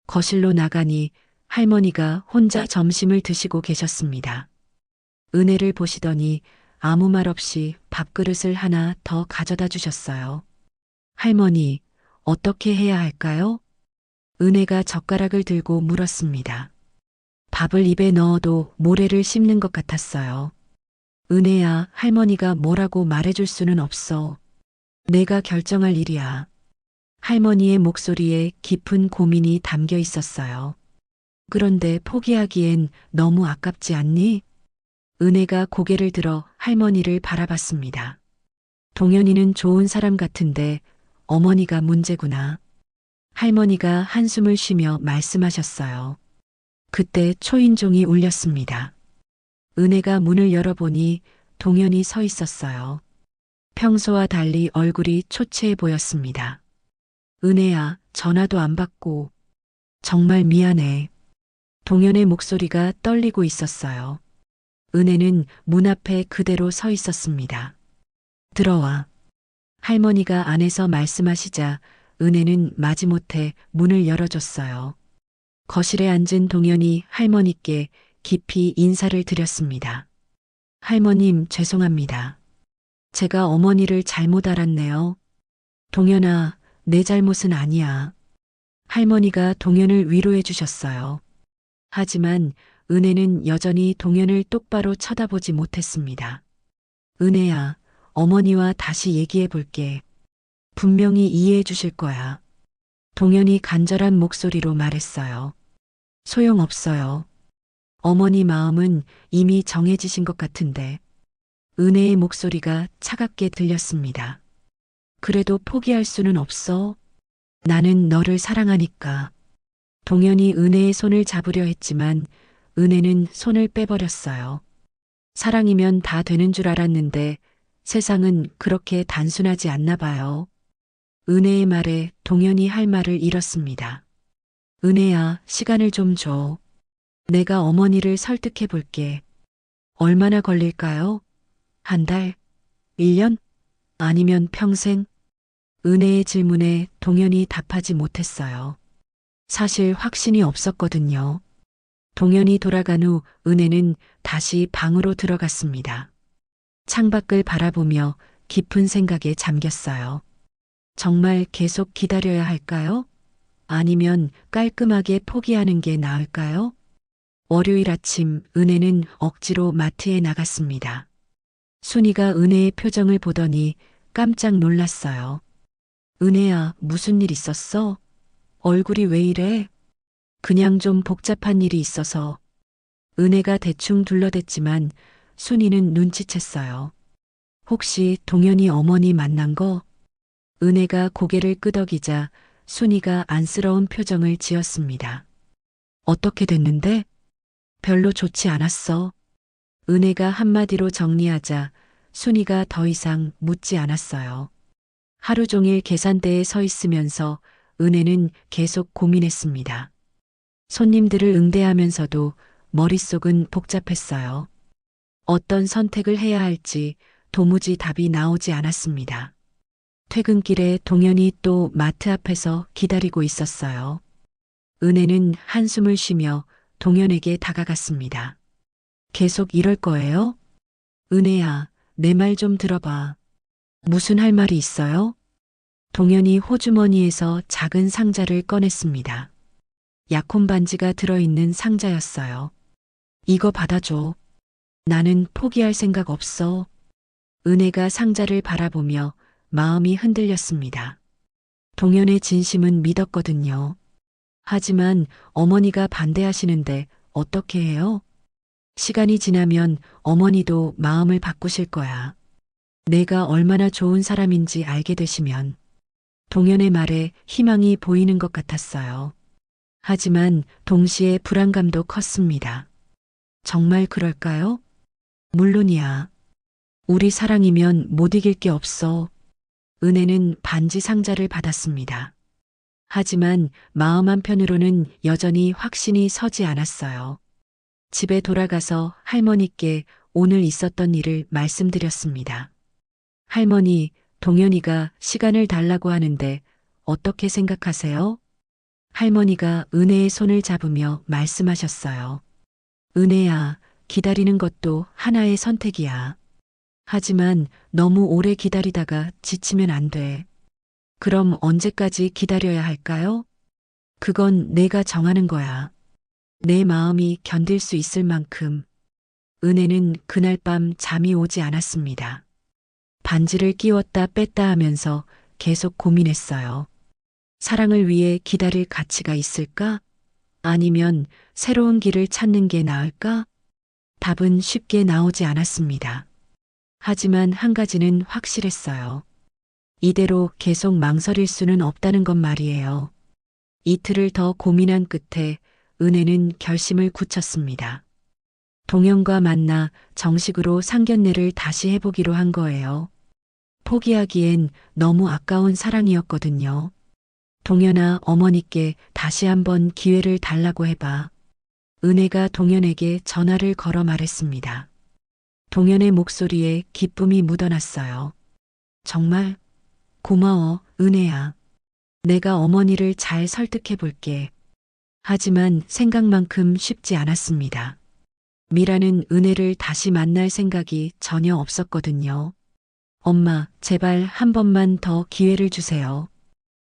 거실로 나가니 할머니가 혼자 점심을 드시고 계셨습니다. 은혜를 보시더니 아무 말 없이 밥그릇을 하나 더 가져다 주셨어요. 할머니, 어떻게 해야 할까요? 은혜가 젓가락을 들고 물었습니다. 밥을 입에 넣어도 모래를 씹는 것 같았어요. 은혜야, 할머니가 뭐라고 말해줄 수는 없어. 내가 결정할 일이야. 할머니의 목소리에 깊은 고민이 담겨 있었어요. 그런데 포기하기엔 너무 아깝지 않니? 은혜가 고개를 들어 할머니를 바라봤습니다. 동현이는 좋은 사람 같은데 어머니가 문제구나. 할머니가 한숨을 쉬며 말씀하셨어요. 그때 초인종이 울렸습니다. 은혜가 문을 열어보니 동현이 서 있었어요. 평소와 달리 얼굴이 초췌해 보였습니다. 은혜야, 전화도 안 받고. 정말 미안해. 동현의 목소리가 떨리고 있었어요. 은혜는 문 앞에 그대로 서 있었습니다. 들어와. 할머니가 안에서 말씀하시자 은혜는 마지못해 문을 열어줬어요. 거실에 앉은 동현이 할머니께 깊이 인사를 드렸습니다. 할머님, 죄송합니다. 제가 어머니를 잘못 알았네요. 동현아, 내 잘못은 아니야. 할머니가 동현을 위로해 주셨어요. 하지만 은혜는 여전히 동현을 똑바로 쳐다보지 못했습니다. 은혜야, 어머니와 다시 얘기해 볼게. 분명히 이해해 주실 거야. 동현이 간절한 목소리로 말했어요. 소용없어요. 어머니 마음은 이미 정해지신 것 같은데. 은혜의 목소리가 차갑게 들렸습니다. 그래도 포기할 수는 없어. 나는 너를 사랑하니까. 동현이 은혜의 손을 잡으려 했지만 은혜는 손을 빼버렸어요. 사랑이면 다 되는 줄 알았는데 세상은 그렇게 단순하지 않나 봐요. 은혜의 말에 동현이 할 말을 잃었습니다. 은혜야, 시간을 좀 줘. 내가 어머니를 설득해 볼게. 얼마나 걸릴까요? 한 달? 1년? 아니면 평생? 은혜의 질문에 동현이 답하지 못했어요. 사실 확신이 없었거든요. 동현이 돌아간 후 은혜는 다시 방으로 들어갔습니다. 창밖을 바라보며 깊은 생각에 잠겼어요. 정말 계속 기다려야 할까요? 아니면 깔끔하게 포기하는 게 나을까요? 월요일 아침 은혜는 억지로 마트에 나갔습니다. 순이가 은혜의 표정을 보더니 깜짝 놀랐어요. 은혜야, 무슨 일 있었어? 얼굴이 왜 이래? 그냥 좀 복잡한 일이 있어서. 은혜가 대충 둘러댔지만 순이는 눈치챘어요. 혹시 동현이 어머니 만난 거? 은혜가 고개를 끄덕이자 순이가 안쓰러운 표정을 지었습니다. 어떻게 됐는데? 별로 좋지 않았어. 은혜가 한마디로 정리하자 순이가 더 이상 묻지 않았어요. 하루 종일 계산대에 서 있으면서 은혜는 계속 고민했습니다. 손님들을 응대하면서도 머릿속은 복잡했어요. 어떤 선택을 해야 할지 도무지 답이 나오지 않았습니다. 퇴근길에 동현이 또 마트 앞에서 기다리고 있었어요. 은혜는 한숨을 쉬며 동현에게 다가갔습니다. 계속 이럴 거예요? 은혜야, 내 말 좀 들어봐. 무슨 할 말이 있어요? 동현이 호주머니에서 작은 상자를 꺼냈습니다. 약혼 반지가 들어있는 상자였어요. 이거 받아줘. 나는 포기할 생각 없어. 은혜가 상자를 바라보며 마음이 흔들렸습니다. 동현의 진심은 믿었거든요. 하지만 어머니가 반대하시는데 어떻게 해요? 시간이 지나면 어머니도 마음을 바꾸실 거야. 내가 얼마나 좋은 사람인지 알게 되시면. 동현의 말에 희망이 보이는 것 같았어요. 하지만 동시에 불안감도 컸습니다. 정말 그럴까요? 물론이야. 우리 사랑이면 못 이길 게 없어. 은혜는 반지 상자를 받았습니다. 하지만 마음 한편으로는 여전히 확신이 서지 않았어요. 집에 돌아가서 할머니께 오늘 있었던 일을 말씀드렸습니다. 할머니, 동현이가 시간을 달라고 하는데 어떻게 생각하세요? 할머니가 은혜의 손을 잡으며 말씀하셨어요. 은혜야, 기다리는 것도 하나의 선택이야. 하지만 너무 오래 기다리다가 지치면 안 돼. 그럼 언제까지 기다려야 할까요? 그건 내가 정하는 거야. 내 마음이 견딜 수 있을 만큼. 은혜는 그날 밤 잠이 오지 않았습니다. 반지를 끼웠다 뺐다 하면서 계속 고민했어요. 사랑을 위해 기다릴 가치가 있을까? 아니면 새로운 길을 찾는 게 나을까? 답은 쉽게 나오지 않았습니다. 하지만 한 가지는 확실했어요. 이대로 계속 망설일 수는 없다는 것 말이에요. 이틀을 더 고민한 끝에 은혜는 결심을 굳혔습니다. 동현과 만나 정식으로 상견례를 다시 해보기로 한 거예요. 포기하기엔 너무 아까운 사랑이었거든요. 동현아, 어머니께 다시 한번 기회를 달라고 해봐. 은혜가 동현에게 전화를 걸어 말했습니다. 동현의 목소리에 기쁨이 묻어났어요. 정말 고마워, 은혜야. 내가 어머니를 잘 설득해 볼게. 하지만 생각만큼 쉽지 않았습니다. 미라는 은혜를 다시 만날 생각이 전혀 없었거든요. 엄마, 제발 한 번만 더 기회를 주세요.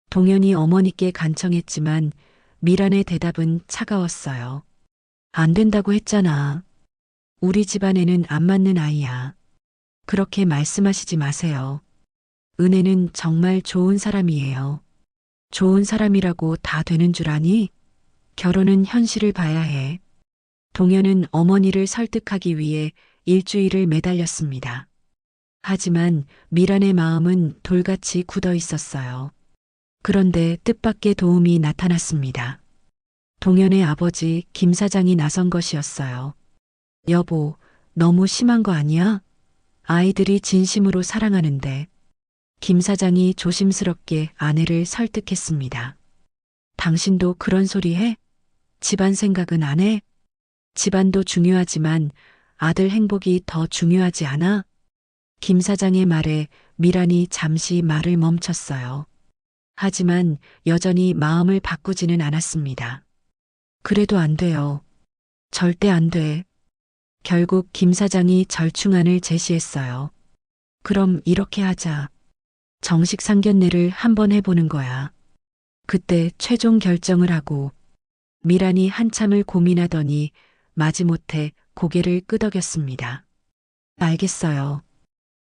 동현이 어머니께 간청했지만 미란의 대답은 차가웠어요. 안 된다고 했잖아. 우리 집안에는 안 맞는 아이야. 그렇게 말씀하시지 마세요. 은혜는 정말 좋은 사람이에요. 좋은 사람이라고 다 되는 줄 아니? 결혼은 현실을 봐야 해. 동현은 어머니를 설득하기 위해 일주일을 매달렸습니다. 하지만 미란의 마음은 돌같이 굳어 있었어요. 그런데 뜻밖의 도움이 나타났습니다. 동현의 아버지 김 사장이 나선 것이었어요. 여보, 너무 심한 거 아니야? 아이들이 진심으로 사랑하는데. 김 사장이 조심스럽게 아내를 설득했습니다. 당신도 그런 소리 해? 집안 생각은 안 해? 집안도 중요하지만 아들 행복이 더 중요하지 않아? 김 사장의 말에 미란이 잠시 말을 멈췄어요. 하지만 여전히 마음을 바꾸지는 않았습니다. 그래도 안 돼요. 절대 안 돼. 결국 김 사장이 절충안을 제시했어요. 그럼 이렇게 하자. 정식 상견례를 한번 해보는 거야. 그때 최종 결정을 하고 미란이 한참을 고민하더니 마지못해 고개를 끄덕였습니다. 알겠어요.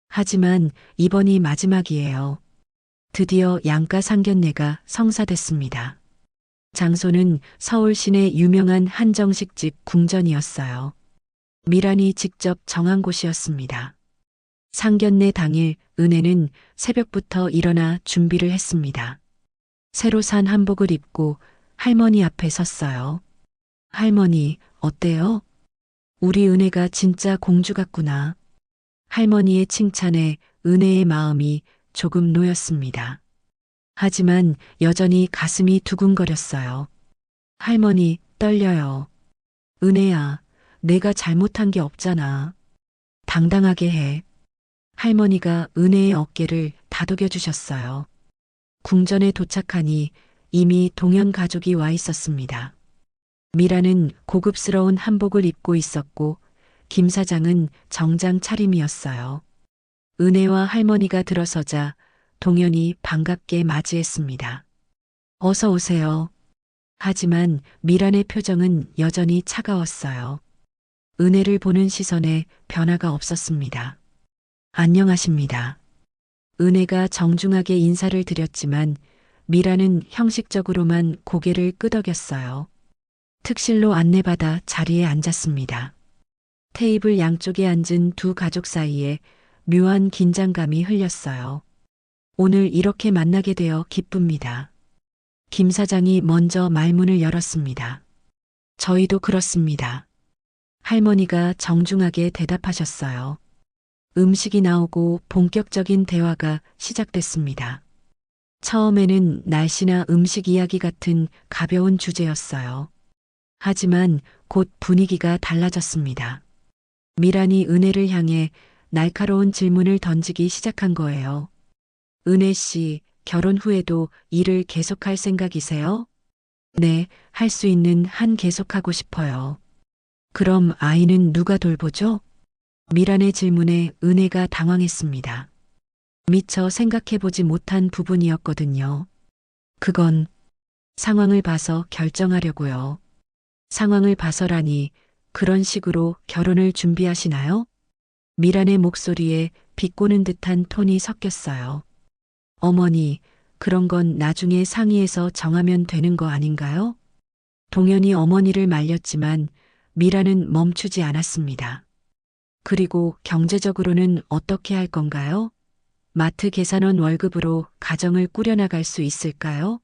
하지만 이번이 마지막이에요. 드디어 양가 상견례가 성사됐습니다. 장소는 서울 시내 유명한 한정식집 궁전이었어요. 미란이 직접 정한 곳이었습니다. 상견례 당일 은혜는 새벽부터 일어나 준비를 했습니다. 새로 산 한복을 입고 할머니 앞에 섰어요. 할머니, 어때요? 우리 은혜가 진짜 공주 같구나. 할머니의 칭찬에 은혜의 마음이 조금 놓였습니다. 하지만 여전히 가슴이 두근거렸어요. 할머니, 떨려요. 은혜야, 내가 잘못한 게 없잖아. 당당하게 해. 할머니가 은혜의 어깨를 다독여 주셨어요. 궁전에 도착하니 이미 동현 가족이 와 있었습니다. 미라는 고급스러운 한복을 입고 있었고 김 사장은 정장 차림이었어요. 은혜와 할머니가 들어서자 동현이 반갑게 맞이했습니다. 어서 오세요. 하지만 미란의 표정은 여전히 차가웠어요. 은혜를 보는 시선에 변화가 없었습니다. 안녕하십니다. 은혜가 정중하게 인사를 드렸지만 미라는 형식적으로만 고개를 끄덕였어요. 특실로 안내받아 자리에 앉았습니다. 테이블 양쪽에 앉은 두 가족 사이에 묘한 긴장감이 흘렸어요. 오늘 이렇게 만나게 되어 기쁩니다. 김 사장이 먼저 말문을 열었습니다. 저희도 그렇습니다. 할머니가 정중하게 대답하셨어요. 음식이 나오고 본격적인 대화가 시작됐습니다. 처음에는 날씨나 음식 이야기 같은 가벼운 주제였어요. 하지만 곧 분위기가 달라졌습니다. 미란이 은혜를 향해 날카로운 질문을 던지기 시작한 거예요. 은혜 씨, 결혼 후에도 일을 계속할 생각이세요? 네, 할 수 있는 한 계속하고 싶어요. 그럼 아이는 누가 돌보죠? 미란의 질문에 은혜가 당황했습니다. 미처 생각해보지 못한 부분이었거든요. 그건 상황을 봐서 결정하려고요. 상황을 봐서라니 그런 식으로 결혼을 준비하시나요? 미란의 목소리에 비꼬는 듯한 톤이 섞였어요. 어머니, 그런 건 나중에 상의해서 정하면 되는 거 아닌가요? 동현이 어머니를 말렸지만 미란은 멈추지 않았습니다. 그리고 경제적으로는 어떻게 할 건가요? 마트 계산원 월급으로 가정을 꾸려나갈 수 있을까요?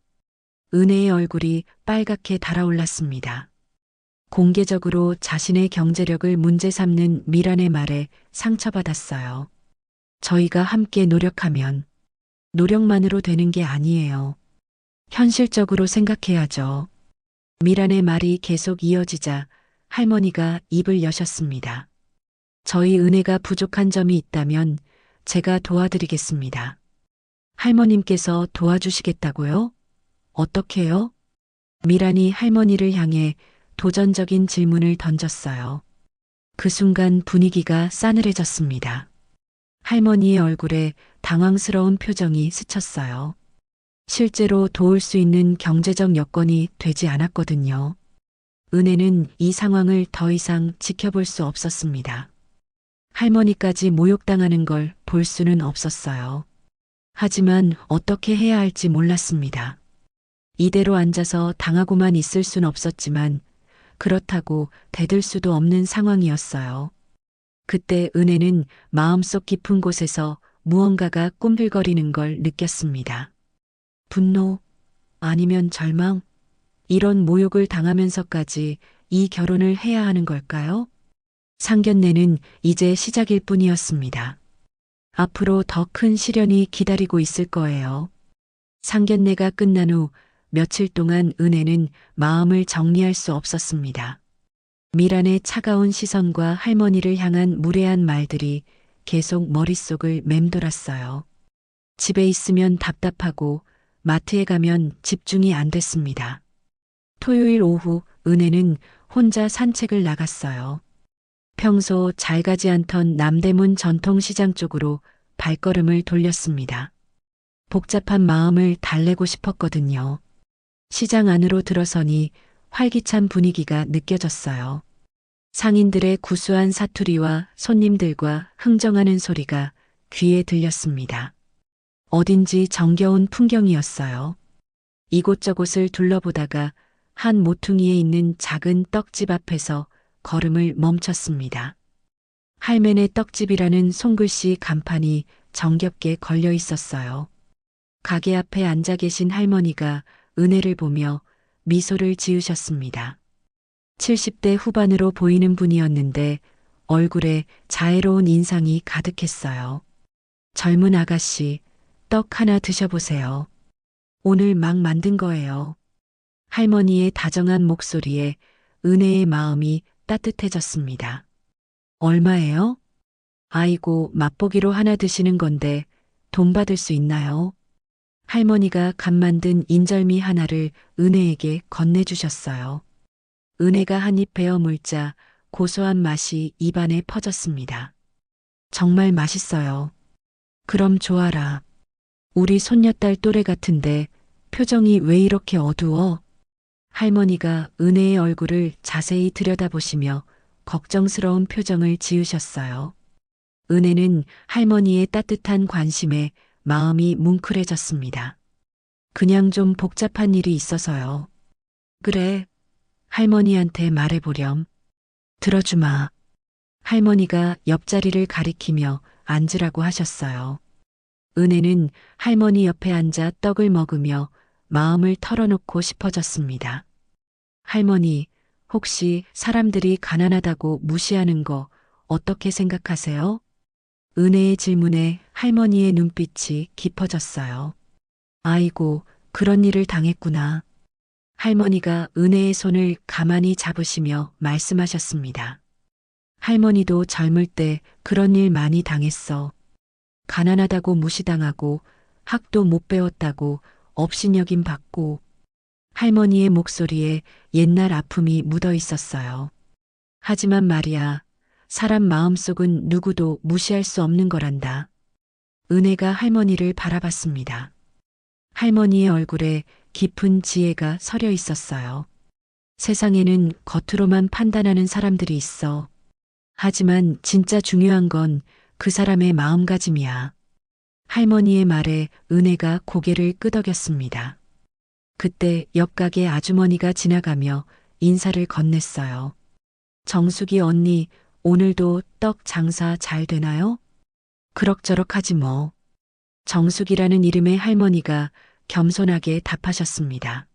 은혜의 얼굴이 빨갛게 달아올랐습니다. 공개적으로 자신의 경제력을 문제 삼는 미란의 말에 상처받았어요. 저희가 함께 노력하면 노력만으로 되는 게 아니에요. 현실적으로 생각해야죠. 미란의 말이 계속 이어지자 할머니가 입을 여셨습니다. 저희 은혜가 부족한 점이 있다면 제가 도와드리겠습니다. 할머님께서 도와주시겠다고요? 어떻게요? 미란이 할머니를 향해 도전적인 질문을 던졌어요. 그 순간 분위기가 싸늘해졌습니다. 할머니의 얼굴에 당황스러운 표정이 스쳤어요. 실제로 도울 수 있는 경제적 여건이 되지 않았거든요. 은혜는 이 상황을 더 이상 지켜볼 수 없었습니다. 할머니까지 모욕당하는 걸 볼 수는 없었어요. 하지만 어떻게 해야 할지 몰랐습니다. 이대로 앉아서 당하고만 있을 순 없었지만 그렇다고 대들 수도 없는 상황이었어요. 그때 은혜는 마음속 깊은 곳에서 무언가가 꿈틀거리는 걸 느꼈습니다. 분노, 아니면 절망? 이런 모욕을 당하면서까지 이 결혼을 해야 하는 걸까요? 상견례는 이제 시작일 뿐이었습니다. 앞으로 더 큰 시련이 기다리고 있을 거예요. 상견례가 끝난 후 며칠 동안 은혜는 마음을 정리할 수 없었습니다. 미란의 차가운 시선과 할머니를 향한 무례한 말들이 계속 머릿속을 맴돌았어요. 집에 있으면 답답하고 마트에 가면 집중이 안 됐습니다. 토요일 오후 은혜는 혼자 산책을 나갔어요. 평소 잘 가지 않던 남대문 전통시장 쪽으로 발걸음을 돌렸습니다. 복잡한 마음을 달래고 싶었거든요. 시장 안으로 들어서니 활기찬 분위기가 느껴졌어요. 상인들의 구수한 사투리와 손님들과 흥정하는 소리가 귀에 들렸습니다. 어딘지 정겨운 풍경이었어요. 이곳저곳을 둘러보다가 한 모퉁이에 있는 작은 떡집 앞에서 걸음을 멈췄습니다. 할매네 떡집이라는 손글씨 간판이 정겹게 걸려 있었어요. 가게 앞에 앉아 계신 할머니가 은혜를 보며 미소를 지으셨습니다. 70대 후반으로 보이는 분이었는데 얼굴에 자애로운 인상이 가득했어요. 젊은 아가씨, 떡 하나 드셔보세요. 오늘 막 만든 거예요. 할머니의 다정한 목소리에 은혜의 마음이 따뜻해졌습니다. 얼마예요? 아이고, 맛보기로 하나 드시는 건데 돈 받을 수 있나요? 할머니가 갓 만든 인절미 하나를 은혜에게 건네주셨어요. 은혜가 한 입 베어 물자 고소한 맛이 입안에 퍼졌습니다. 정말 맛있어요. 그럼 좋아라. 우리 손녀딸 또래 같은데 표정이 왜 이렇게 어두워? 할머니가 은혜의 얼굴을 자세히 들여다보시며 걱정스러운 표정을 지으셨어요. 은혜는 할머니의 따뜻한 관심에 마음이 뭉클해졌습니다. 그냥 좀 복잡한 일이 있어서요. 그래, 할머니한테 말해보렴. 들어주마. 할머니가 옆자리를 가리키며 앉으라고 하셨어요. 은혜는 할머니 옆에 앉아 떡을 먹으며 마음을 털어놓고 싶어졌습니다. 할머니, 혹시 사람들이 가난하다고 무시하는 거 어떻게 생각하세요? 은혜의 질문에 할머니의 눈빛이 깊어졌어요. 아이고, 그런 일을 당했구나. 할머니가 은혜의 손을 가만히 잡으시며 말씀하셨습니다. 할머니도 젊을 때 그런 일 많이 당했어. 가난하다고 무시당하고 학도 못 배웠다고 업신여김 받고. 할머니의 목소리에 옛날 아픔이 묻어 있었어요. 하지만 말이야, 사람 마음속은 누구도 무시할 수 없는 거란다. 은혜가 할머니를 바라봤습니다. 할머니의 얼굴에 깊은 지혜가 서려 있었어요. 세상에는 겉으로만 판단하는 사람들이 있어. 하지만 진짜 중요한 건 그 사람의 마음가짐이야. 할머니의 말에 은혜가 고개를 끄덕였습니다. 그때 옆 가게 아주머니가 지나가며 인사를 건넸어요. 정숙이 언니, 오늘도 떡 장사 잘 되나요? 그럭저럭 하지 뭐. 정숙이라는 이름의 할머니가 겸손하게 답하셨습니다.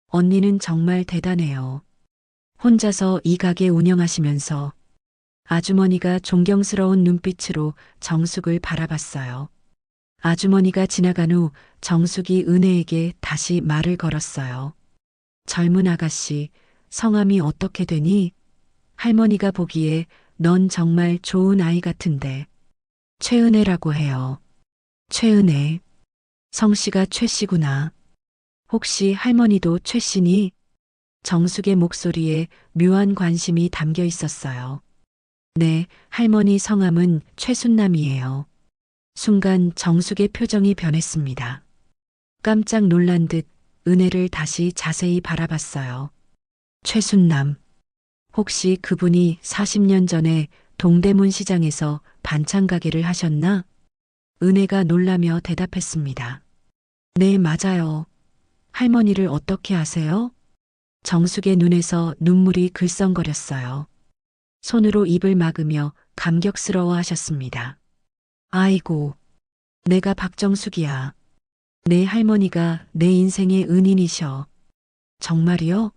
언니는 정말 대단해요. 혼자서 이 가게 운영하시면서. 아주머니가 존경스러운 눈빛으로 정숙을 바라봤어요. 아주머니가 지나간 후 정숙이 은혜에게 다시 말을 걸었어요. 젊은 아가씨, 성함이 어떻게 되니? 할머니가 보기에 넌 정말 좋은 아이 같은데. 최은혜라고 해요. 최은혜. 성씨가 최씨구나. 혹시 할머니도 최씨니? 정숙의 목소리에 묘한 관심이 담겨 있었어요. 네, 할머니 성함은 최순남이에요. 순간 정숙의 표정이 변했습니다. 깜짝 놀란 듯 은혜를 다시 자세히 바라봤어요. 최순남. 혹시 그분이 40년 전에 동대문 시장에서 반찬 가게를 하셨나? 은혜가 놀라며 대답했습니다. 네, 맞아요. 할머니를 어떻게 아세요? 정숙의 눈에서 눈물이 글썽거렸어요. 손으로 입을 막으며 감격스러워 하셨습니다. 아이고, 내가 박정숙이야. 내 할머니가 내 인생의 은인이셔. 정말이요?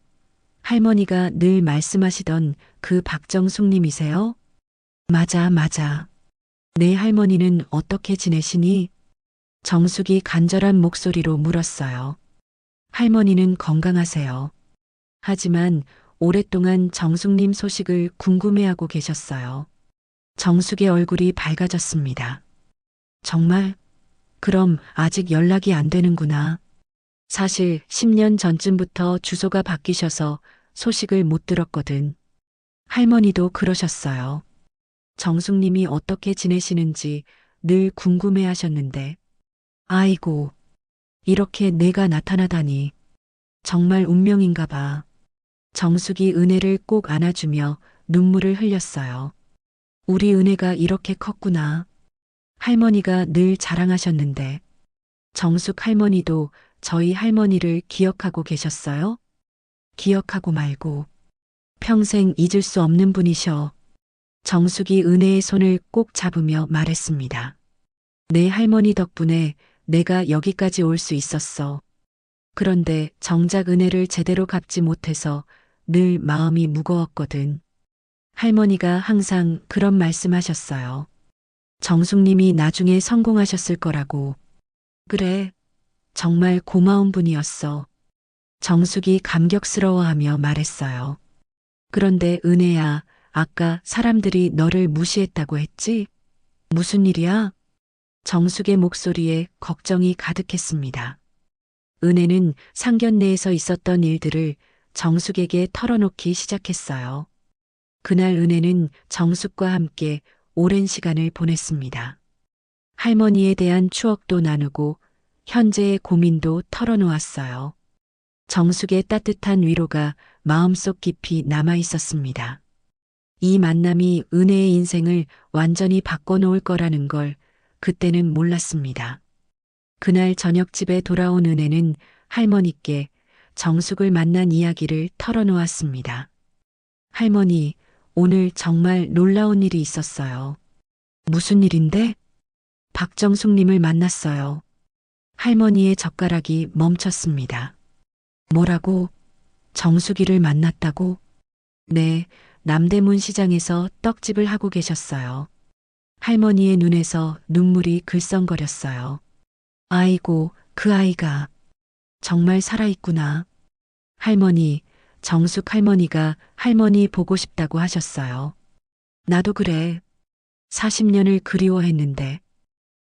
할머니가 늘 말씀하시던 그 박정숙님이세요? 맞아, 맞아. 내 할머니는 어떻게 지내시니? 정숙이 간절한 목소리로 물었어요. 할머니는 건강하세요. 하지만 오랫동안 정숙님 소식을 궁금해하고 계셨어요. 정숙의 얼굴이 밝아졌습니다. 정말? 그럼 아직 연락이 안 되는구나. 사실 10년 전쯤부터 주소가 바뀌셔서 소식을 못 들었거든. 할머니도 그러셨어요. 정숙님이 어떻게 지내시는지 늘 궁금해 하셨는데. 아이고, 이렇게 내가 나타나다니. 정말 운명인가 봐. 정숙이 은혜를 꼭 안아주며 눈물을 흘렸어요. 우리 은혜가 이렇게 컸구나. 할머니가 늘 자랑하셨는데. 정숙 할머니도 저희 할머니를 기억하고 계셨어요? 기억하고 말고. 평생 잊을 수 없는 분이셔. 정숙이 은혜의 손을 꼭 잡으며 말했습니다. 내 할머니 덕분에 내가 여기까지 올 수 있었어. 그런데 정작 은혜를 제대로 갚지 못해서 늘 마음이 무거웠거든. 할머니가 항상 그런 말씀하셨어요. 정숙님이 나중에 성공하셨을 거라고. 그래, 정말 고마운 분이었어. 정숙이 감격스러워하며 말했어요. 그런데 은혜야, 아까 사람들이 너를 무시했다고 했지? 무슨 일이야? 정숙의 목소리에 걱정이 가득했습니다. 은혜는 상견례에서 있었던 일들을 정숙에게 털어놓기 시작했어요. 그날 은혜는 정숙과 함께 오랜 시간을 보냈습니다. 할머니에 대한 추억도 나누고 현재의 고민도 털어놓았어요. 정숙의 따뜻한 위로가 마음속 깊이 남아 있었습니다. 이 만남이 은혜의 인생을 완전히 바꿔놓을 거라는 걸 그때는 몰랐습니다. 그날 저녁집에 돌아온 은혜는 할머니께 정숙을 만난 이야기를 털어놓았습니다. 할머니, 오늘 정말 놀라운 일이 있었어요. 무슨 일인데? 박정숙님을 만났어요. 할머니의 젓가락이 멈췄습니다. 뭐라고? 정숙이를 만났다고? 네, 남대문 시장에서 떡집을 하고 계셨어요. 할머니의 눈에서 눈물이 글썽거렸어요. 아이고, 그 아이가 정말 살아있구나. 할머니, 정숙 할머니가 할머니 보고 싶다고 하셨어요. 나도 그래. 40년을 그리워했는데.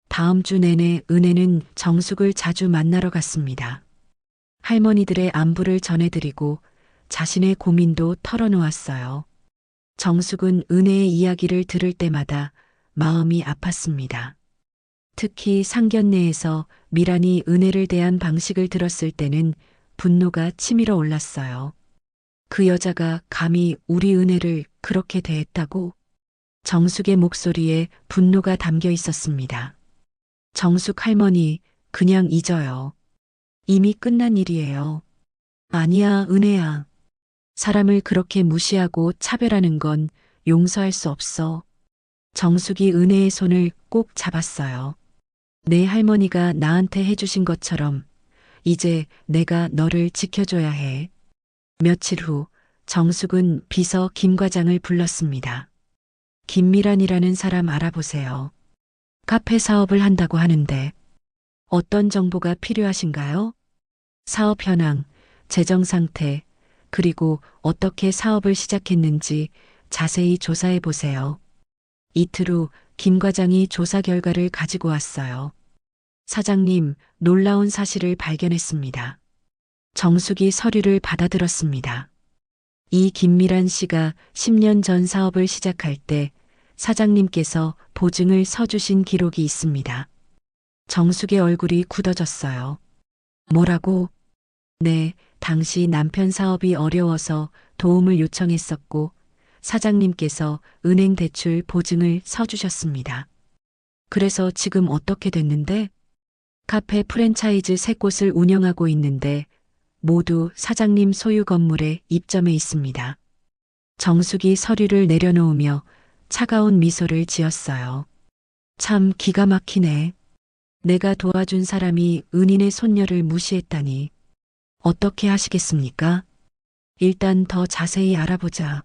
다음 주 내내 은혜는 정숙을 자주 만나러 갔습니다. 할머니들의 안부를 전해드리고 자신의 고민도 털어놓았어요. 정숙은 은혜의 이야기를 들을 때마다 마음이 아팠습니다. 특히 상견례에서 미란이 은혜를 대한 방식을 들었을 때는 분노가 치밀어 올랐어요. 그 여자가 감히 우리 은혜를 그렇게 대했다고? 정숙의 목소리에 분노가 담겨 있었습니다. 정숙 할머니, 그냥 잊어요. 이미 끝난 일이에요. 아니야, 은혜야. 사람을 그렇게 무시하고 차별하는 건 용서할 수 없어. 정숙이 은혜의 손을 꼭 잡았어요. 내 할머니가 나한테 해주신 것처럼 이제 내가 너를 지켜줘야 해. 며칠 후 정숙은 비서 김 과장을 불렀습니다. 김미란이라는 사람 알아보세요. 카페 사업을 한다고 하는데 어떤 정보가 필요하신가요? 사업 현황, 재정 상태, 그리고 어떻게 사업을 시작했는지 자세히 조사해 보세요. 이틀 후 김 과장이 조사 결과를 가지고 왔어요. 사장님, 놀라운 사실을 발견했습니다. 정숙이 서류를 받아들었습니다. 이 김미란 씨가 10년 전 사업을 시작할 때 사장님께서 보증을 서주신 기록이 있습니다. 정숙의 얼굴이 굳어졌어요. 뭐라고? 네, 당시 남편 사업이 어려워서 도움을 요청했었고 사장님께서 은행 대출 보증을 서주셨습니다. 그래서 지금 어떻게 됐는데? 카페 프랜차이즈 3곳을 운영하고 있는데 모두 사장님 소유 건물에 입점해 있습니다. 정숙이 서류를 내려놓으며 차가운 미소를 지었어요. 참 기가 막히네. 내가 도와준 사람이 은인의 손녀를 무시했다니. 어떻게 하시겠습니까? 일단 더 자세히 알아보자.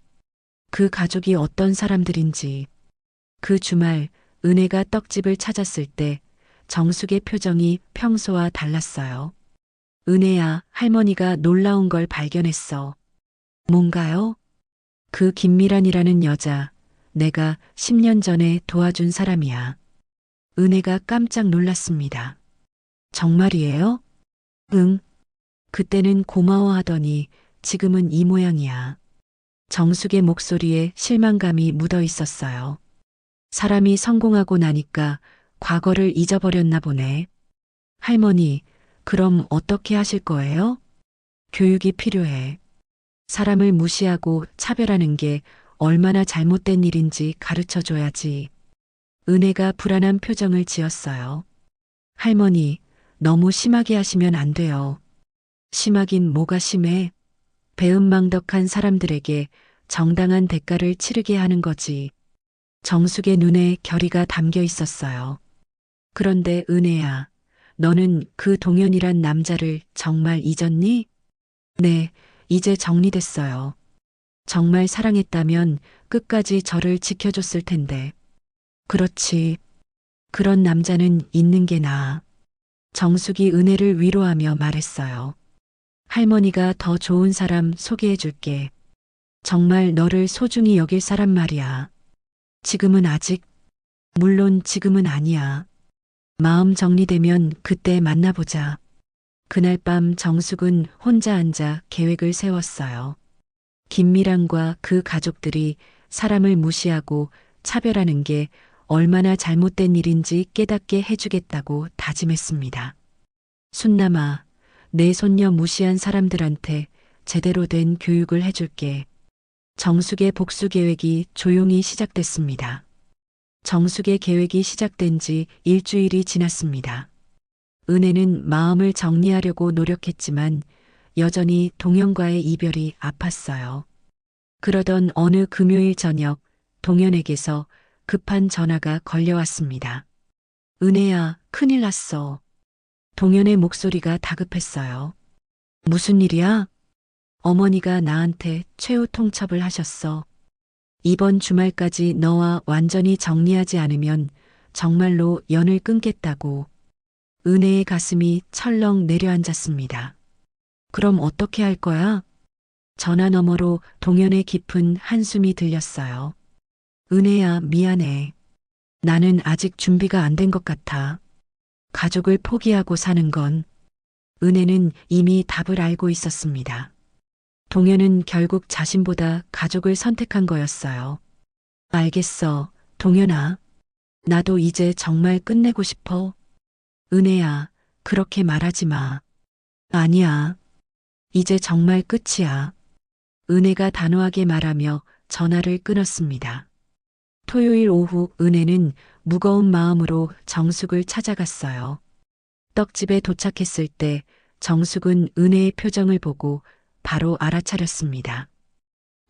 그 가족이 어떤 사람들인지. 그 주말 은혜가 떡집을 찾았을 때 정숙의 표정이 평소와 달랐어요. 은혜야, 할머니가 놀라운 걸 발견했어. 뭔가요? 그 김미란이라는 여자, 내가 10년 전에 도와준 사람이야. 은혜가 깜짝 놀랐습니다. 정말이에요? 응. 그때는 고마워하더니 지금은 이 모양이야. 정숙의 목소리에 실망감이 묻어 있었어요. 사람이 성공하고 나니까 과거를 잊어버렸나 보네. 할머니, 그럼 어떻게 하실 거예요? 교육이 필요해. 사람을 무시하고 차별하는 게 얼마나 잘못된 일인지 가르쳐 줘야지. 은혜가 불안한 표정을 지었어요. 할머니, 너무 심하게 하시면 안 돼요. 심하긴 뭐가 심해? 배은망덕한 사람들에게 정당한 대가를 치르게 하는 거지. 정숙의 눈에 결의가 담겨 있었어요. 그런데 은혜야, 너는 그 동현이란 남자를 정말 잊었니? 네, 이제 정리됐어요. 정말 사랑했다면 끝까지 저를 지켜줬을 텐데. 그렇지. 그런 남자는 있는 게 나아. 정숙이 은혜를 위로하며 말했어요. 할머니가 더 좋은 사람 소개해 줄게. 정말 너를 소중히 여길 사람 말이야. 지금은 아직, 물론 지금은 아니야. 마음 정리되면 그때 만나보자. 그날 밤 정숙은 혼자 앉아 계획을 세웠어요. 김미란과 그 가족들이 사람을 무시하고 차별하는 게 얼마나 잘못된 일인지 깨닫게 해주겠다고 다짐했습니다. 순남아, 내 손녀 무시한 사람들한테 제대로 된 교육을 해줄게. 정숙의 복수 계획이 조용히 시작됐습니다. 정숙의 계획이 시작된 지 일주일이 지났습니다. 은혜는 마음을 정리하려고 노력했지만 여전히 동현과의 이별이 아팠어요. 그러던 어느 금요일 저녁 동현에게서 급한 전화가 걸려왔습니다. 은혜야, 큰일 났어. 동현의 목소리가 다급했어요. 무슨 일이야? 어머니가 나한테 최후 통첩을 하셨어. 이번 주말까지 너와 완전히 정리하지 않으면 정말로 연을 끊겠다고. 은혜의 가슴이 철렁 내려앉았습니다. 그럼 어떻게 할 거야? 전화 너머로 동현의 깊은 한숨이 들렸어요. 은혜야, 미안해. 나는 아직 준비가 안 된 것 같아. 가족을 포기하고 사는 건. 은혜는 이미 답을 알고 있었습니다. 동현은 결국 자신보다 가족을 선택한 거였어요. 알겠어, 동현아. 나도 이제 정말 끝내고 싶어. 은혜야, 그렇게 말하지 마. 아니야. 이제 정말 끝이야. 은혜가 단호하게 말하며 전화를 끊었습니다. 토요일 오후 은혜는 무거운 마음으로 정숙을 찾아갔어요. 떡집에 도착했을 때 정숙은 은혜의 표정을 보고 바로 알아차렸습니다.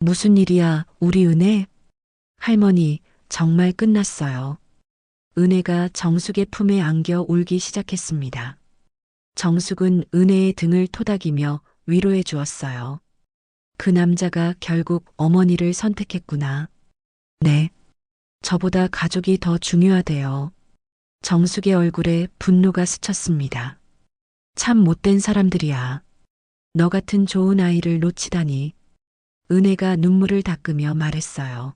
무슨 일이야, 우리 은혜? 할머니, 정말 끝났어요. 은혜가 정숙의 품에 안겨 울기 시작했습니다. 정숙은 은혜의 등을 토닥이며 위로해 주었어요. 그 남자가 결국 어머니를 선택했구나. 네. 저보다 가족이 더 중요하대요. 정숙의 얼굴에 분노가 스쳤습니다. 참 못된 사람들이야. 너 같은 좋은 아이를 놓치다니. 은혜가 눈물을 닦으며 말했어요.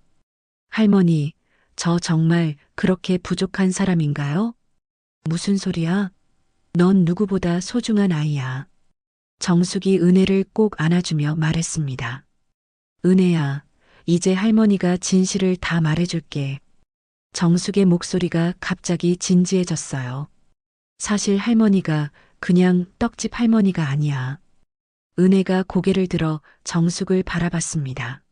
할머니, 저 정말 그렇게 부족한 사람인가요? 무슨 소리야? 넌 누구보다 소중한 아이야. 정숙이 은혜를 꼭 안아주며 말했습니다. 은혜야, 이제 할머니가 진실을 다 말해줄게. 정숙의 목소리가 갑자기 진지해졌어요. 사실 할머니가 그냥 떡집 할머니가 아니야. 은혜가 고개를 들어 정숙을 바라봤습니다.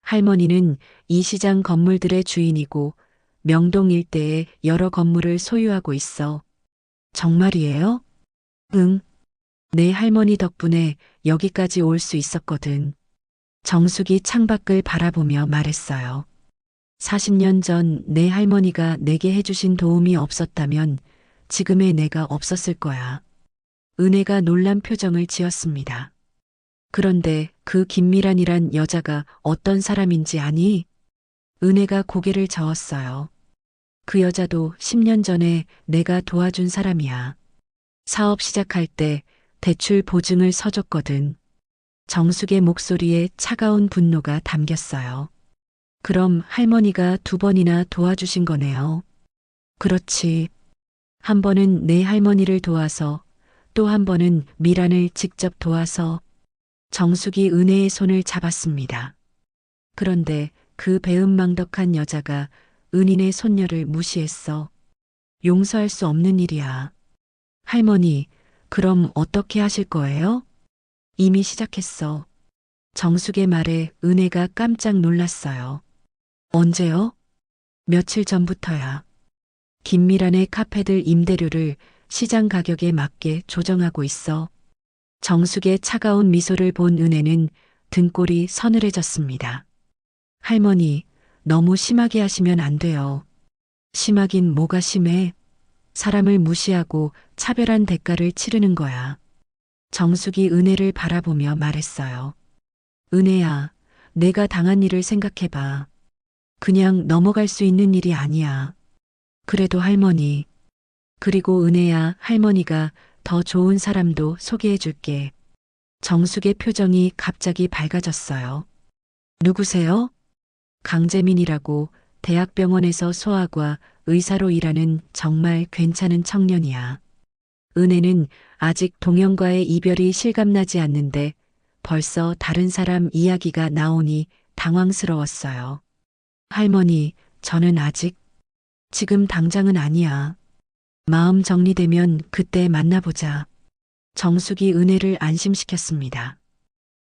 할머니는 이 시장 건물들의 주인이고 명동 일대에 여러 건물을 소유하고 있어. 정말이에요? 응. 내 할머니 덕분에 여기까지 올 수 있었거든. 정숙이 창밖을 바라보며 말했어요. 40년 전 내 할머니가 내게 해주신 도움이 없었다면 지금의 내가 없었을 거야. 은혜가 놀란 표정을 지었습니다. 그런데 그 김미란이란 여자가 어떤 사람인지 아니? 은혜가 고개를 저었어요. 그 여자도 10년 전에 내가 도와준 사람이야. 사업 시작할 때 대출 보증을 서줬거든. 정숙의 목소리에 차가운 분노가 담겼어요. 그럼 할머니가 2번이나 도와주신 거네요. 그렇지. 한 번은 내 할머니를 도와서 또 한 번은 미란을 직접 도와서. 정숙이 은혜의 손을 잡았습니다. 그런데 그 배은망덕한 여자가 은인의 손녀를 무시했어. 용서할 수 없는 일이야. 할머니, 그럼 어떻게 하실 거예요? 이미 시작했어. 정숙의 말에 은혜가 깜짝 놀랐어요. 언제요? 며칠 전부터야. 김미란의 카페들 임대료를 시장 가격에 맞게 조정하고 있어. 정숙의 차가운 미소를 본 은혜는 등골이 서늘해졌습니다. 할머니, 너무 심하게 하시면 안 돼요. 심하긴 뭐가 심해? 사람을 무시하고 차별한 대가를 치르는 거야. 정숙이 은혜를 바라보며 말했어요. 은혜야, 내가 당한 일을 생각해봐. 그냥 넘어갈 수 있는 일이 아니야. 그래도 할머니. 그리고 은혜야, 할머니가 더 좋은 사람도 소개해 줄게. 정숙의 표정이 갑자기 밝아졌어요. 누구세요? 강재민이라고 대학병원에서 소아과 의사로 일하는 정말 괜찮은 청년이야. 은혜는 아직 동영과의 이별이 실감나지 않는데 벌써 다른 사람 이야기가 나오니 당황스러웠어요. 할머니, 저는 아직, 지금 당장은 아니야. 마음 정리되면 그때 만나보자. 정숙이 은혜를 안심시켰습니다.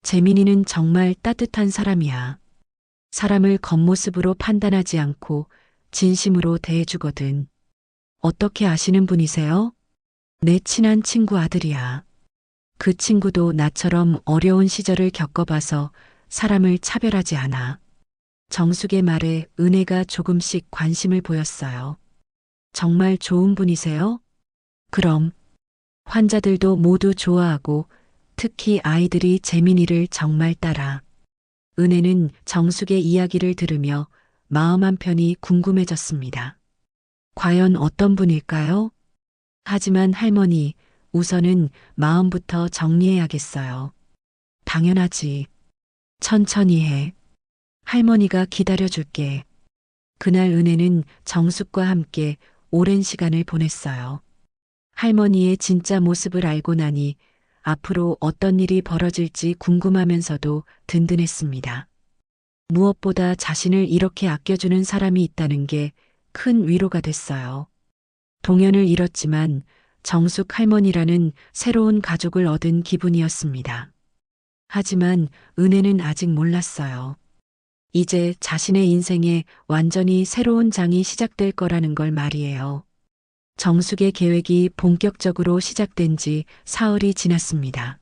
재민이는 정말 따뜻한 사람이야. 사람을 겉모습으로 판단하지 않고 진심으로 대해주거든. 어떻게 아시는 분이세요? 내 친한 친구 아들이야. 그 친구도 나처럼 어려운 시절을 겪어봐서 사람을 차별하지 않아. 정숙의 말에 은혜가 조금씩 관심을 보였어요. 정말 좋은 분이세요? 그럼 환자들도 모두 좋아하고 특히 아이들이 재민이를 정말 따라. 은혜는 정숙의 이야기를 들으며 마음 한편이 궁금해졌습니다. 과연 어떤 분일까요? 하지만 할머니, 우선은 마음부터 정리해야겠어요. 당연하지. 천천히 해. 할머니가 기다려줄게. 그날 은혜는 정숙과 함께 오랜 시간을 보냈어요. 할머니의 진짜 모습을 알고 나니 앞으로 어떤 일이 벌어질지 궁금하면서도 든든했습니다. 무엇보다 자신을 이렇게 아껴주는 사람이 있다는 게 큰 위로가 됐어요. 동현을 잃었지만 정숙 할머니라는 새로운 가족을 얻은 기분이었습니다. 하지만 은혜는 아직 몰랐어요. 이제 자신의 인생에 완전히 새로운 장이 시작될 거라는 걸 말이에요. 정숙의 계획이 본격적으로 시작된 지 사흘이 지났습니다.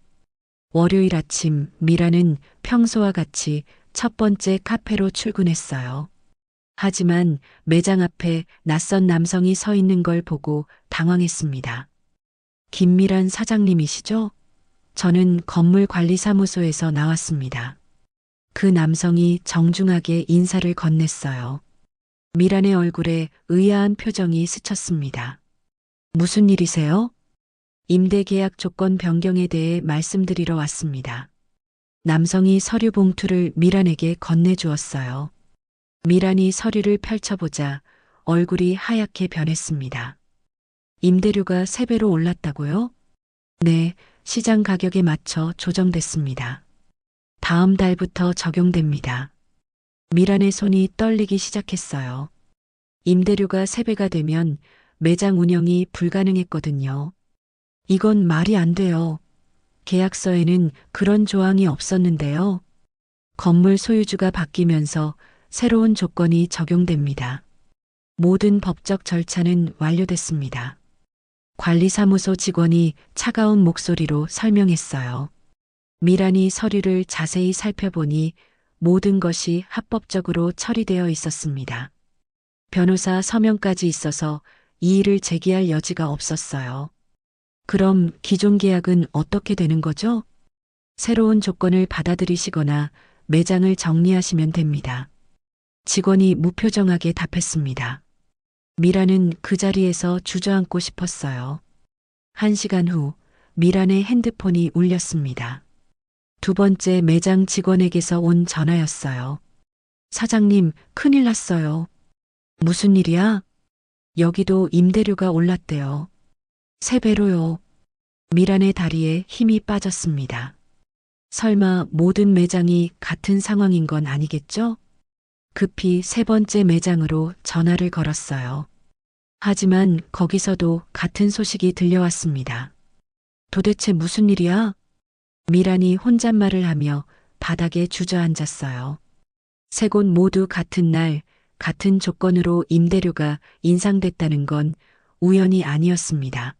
월요일 아침 미라는 평소와 같이 첫 번째 카페로 출근했어요. 하지만 매장 앞에 낯선 남성이 서 있는 걸 보고 당황했습니다. 김미란 사장님이시죠? 저는 건물관리사무소에서 나왔습니다. 그 남성이 정중하게 인사를 건넸어요. 미란의 얼굴에 의아한 표정이 스쳤습니다. 무슨 일이세요? 임대계약 조건 변경에 대해 말씀드리러 왔습니다. 남성이 서류 봉투를 미란에게 건네주었어요. 미란이 서류를 펼쳐보자 얼굴이 하얗게 변했습니다. 임대료가 3배로 올랐다고요? 네, 시장 가격에 맞춰 조정됐습니다. 다음 달부터 적용됩니다. 미란의 손이 떨리기 시작했어요. 임대료가 3배가 되면 매장 운영이 불가능했거든요. 이건 말이 안 돼요. 계약서에는 그런 조항이 없었는데요. 건물 소유주가 바뀌면서 새로운 조건이 적용됩니다. 모든 법적 절차는 완료됐습니다. 관리사무소 직원이 차가운 목소리로 설명했어요. 미란이 서류를 자세히 살펴보니 모든 것이 합법적으로 처리되어 있었습니다. 변호사 서명까지 있어서 이의를 제기할 여지가 없었어요. 그럼 기존 계약은 어떻게 되는 거죠? 새로운 조건을 받아들이시거나 매장을 정리하시면 됩니다. 직원이 무표정하게 답했습니다. 미란은 그 자리에서 주저앉고 싶었어요. 1시간 후 미란의 핸드폰이 울렸습니다. 두 번째 매장 직원에게서 온 전화였어요. 사장님, 큰일 났어요. 무슨 일이야? 여기도 임대료가 올랐대요. 3배로요. 미란의 다리에 힘이 빠졌습니다. 설마 모든 매장이 같은 상황인 건 아니겠죠? 급히 3번째 매장으로 전화를 걸었어요. 하지만 거기서도 같은 소식이 들려왔습니다. 도대체 무슨 일이야? 미란이 혼잣말을 하며 바닥에 주저앉았어요. 3곳 모두 같은 날, 같은 조건으로 임대료가 인상됐다는 건 우연이 아니었습니다.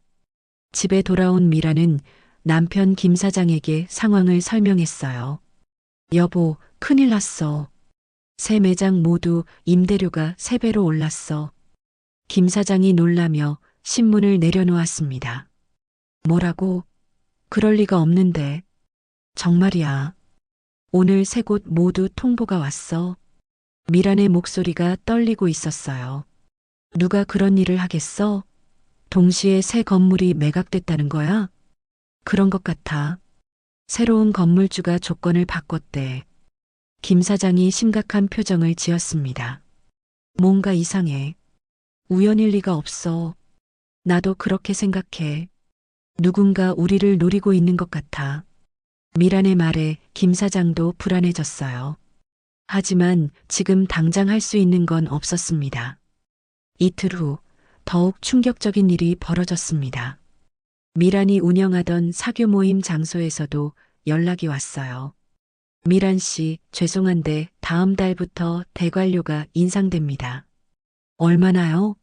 집에 돌아온 미란은 남편 김 사장에게 상황을 설명했어요. 여보, 큰일 났어. 3매장 모두 임대료가 3배로 올랐어. 김 사장이 놀라며 신문을 내려놓았습니다. 뭐라고? 그럴 리가 없는데. 정말이야. 오늘 3곳 모두 통보가 왔어. 미란의 목소리가 떨리고 있었어요. 누가 그런 일을 하겠어? 동시에 새 건물이 매각됐다는 거야? 그런 것 같아. 새로운 건물주가 조건을 바꿨대. 김 사장이 심각한 표정을 지었습니다. 뭔가 이상해. 우연일 리가 없어. 나도 그렇게 생각해. 누군가 우리를 노리고 있는 것 같아. 미란의 말에 김 사장도 불안해졌어요. 하지만 지금 당장 할 수 있는 건 없었습니다. 이틀 후 더욱 충격적인 일이 벌어졌습니다. 미란이 운영하던 사교 모임 장소에서도 연락이 왔어요. 미란 씨, 죄송한데 다음 달부터 대관료가 인상됩니다. 얼마나요?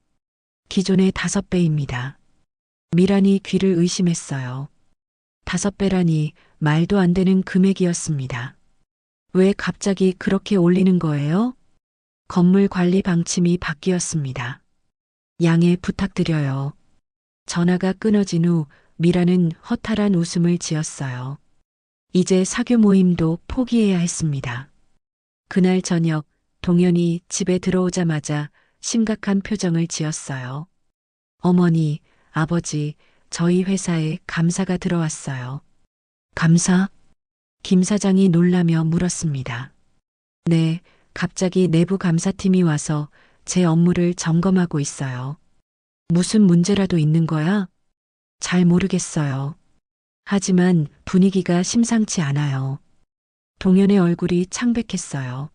기존의 5배입니다. 미란이 귀를 의심했어요. 5배라니 말도 안 되는 금액이었습니다. 왜 갑자기 그렇게 올리는 거예요? 건물 관리 방침이 바뀌었습니다. 양해 부탁드려요. 전화가 끊어진 후 미라는 허탈한 웃음을 지었어요. 이제 사교 모임도 포기해야 했습니다. 그날 저녁 동현이 집에 들어오자마자 심각한 표정을 지었어요. 어머니, 아버지, 저희 회사에 감사가 들어왔어요. 감사? 김 사장이 놀라며 물었습니다. 네, 갑자기 내부 감사팀이 와서 제 업무를 점검하고 있어요. 무슨 문제라도 있는 거야? 잘 모르겠어요. 하지만 분위기가 심상치 않아요. 동현의 얼굴이 창백했어요.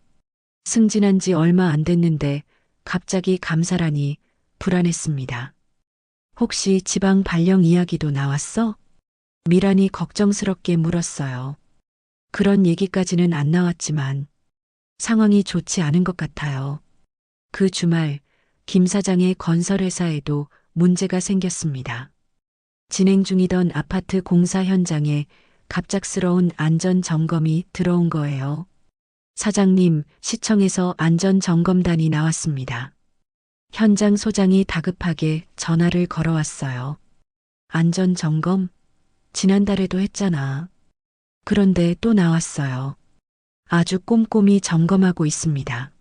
승진한 지 얼마 안 됐는데 갑자기 감사라니 불안했습니다. 혹시 지방 발령 이야기도 나왔어? 미란이 걱정스럽게 물었어요. 그런 얘기까지는 안 나왔지만 상황이 좋지 않은 것 같아요. 그 주말 김 사장의 건설회사에도 문제가 생겼습니다. 진행 중이던 아파트 공사 현장에 갑작스러운 안전점검이 들어온 거예요. 사장님, 시청에서 안전점검단이 나왔습니다. 현장 소장이 다급하게 전화를 걸어왔어요. 안전점검? 지난달에도 했잖아. 그런데 또 나왔어요. 아주 꼼꼼히 점검하고 있습니다.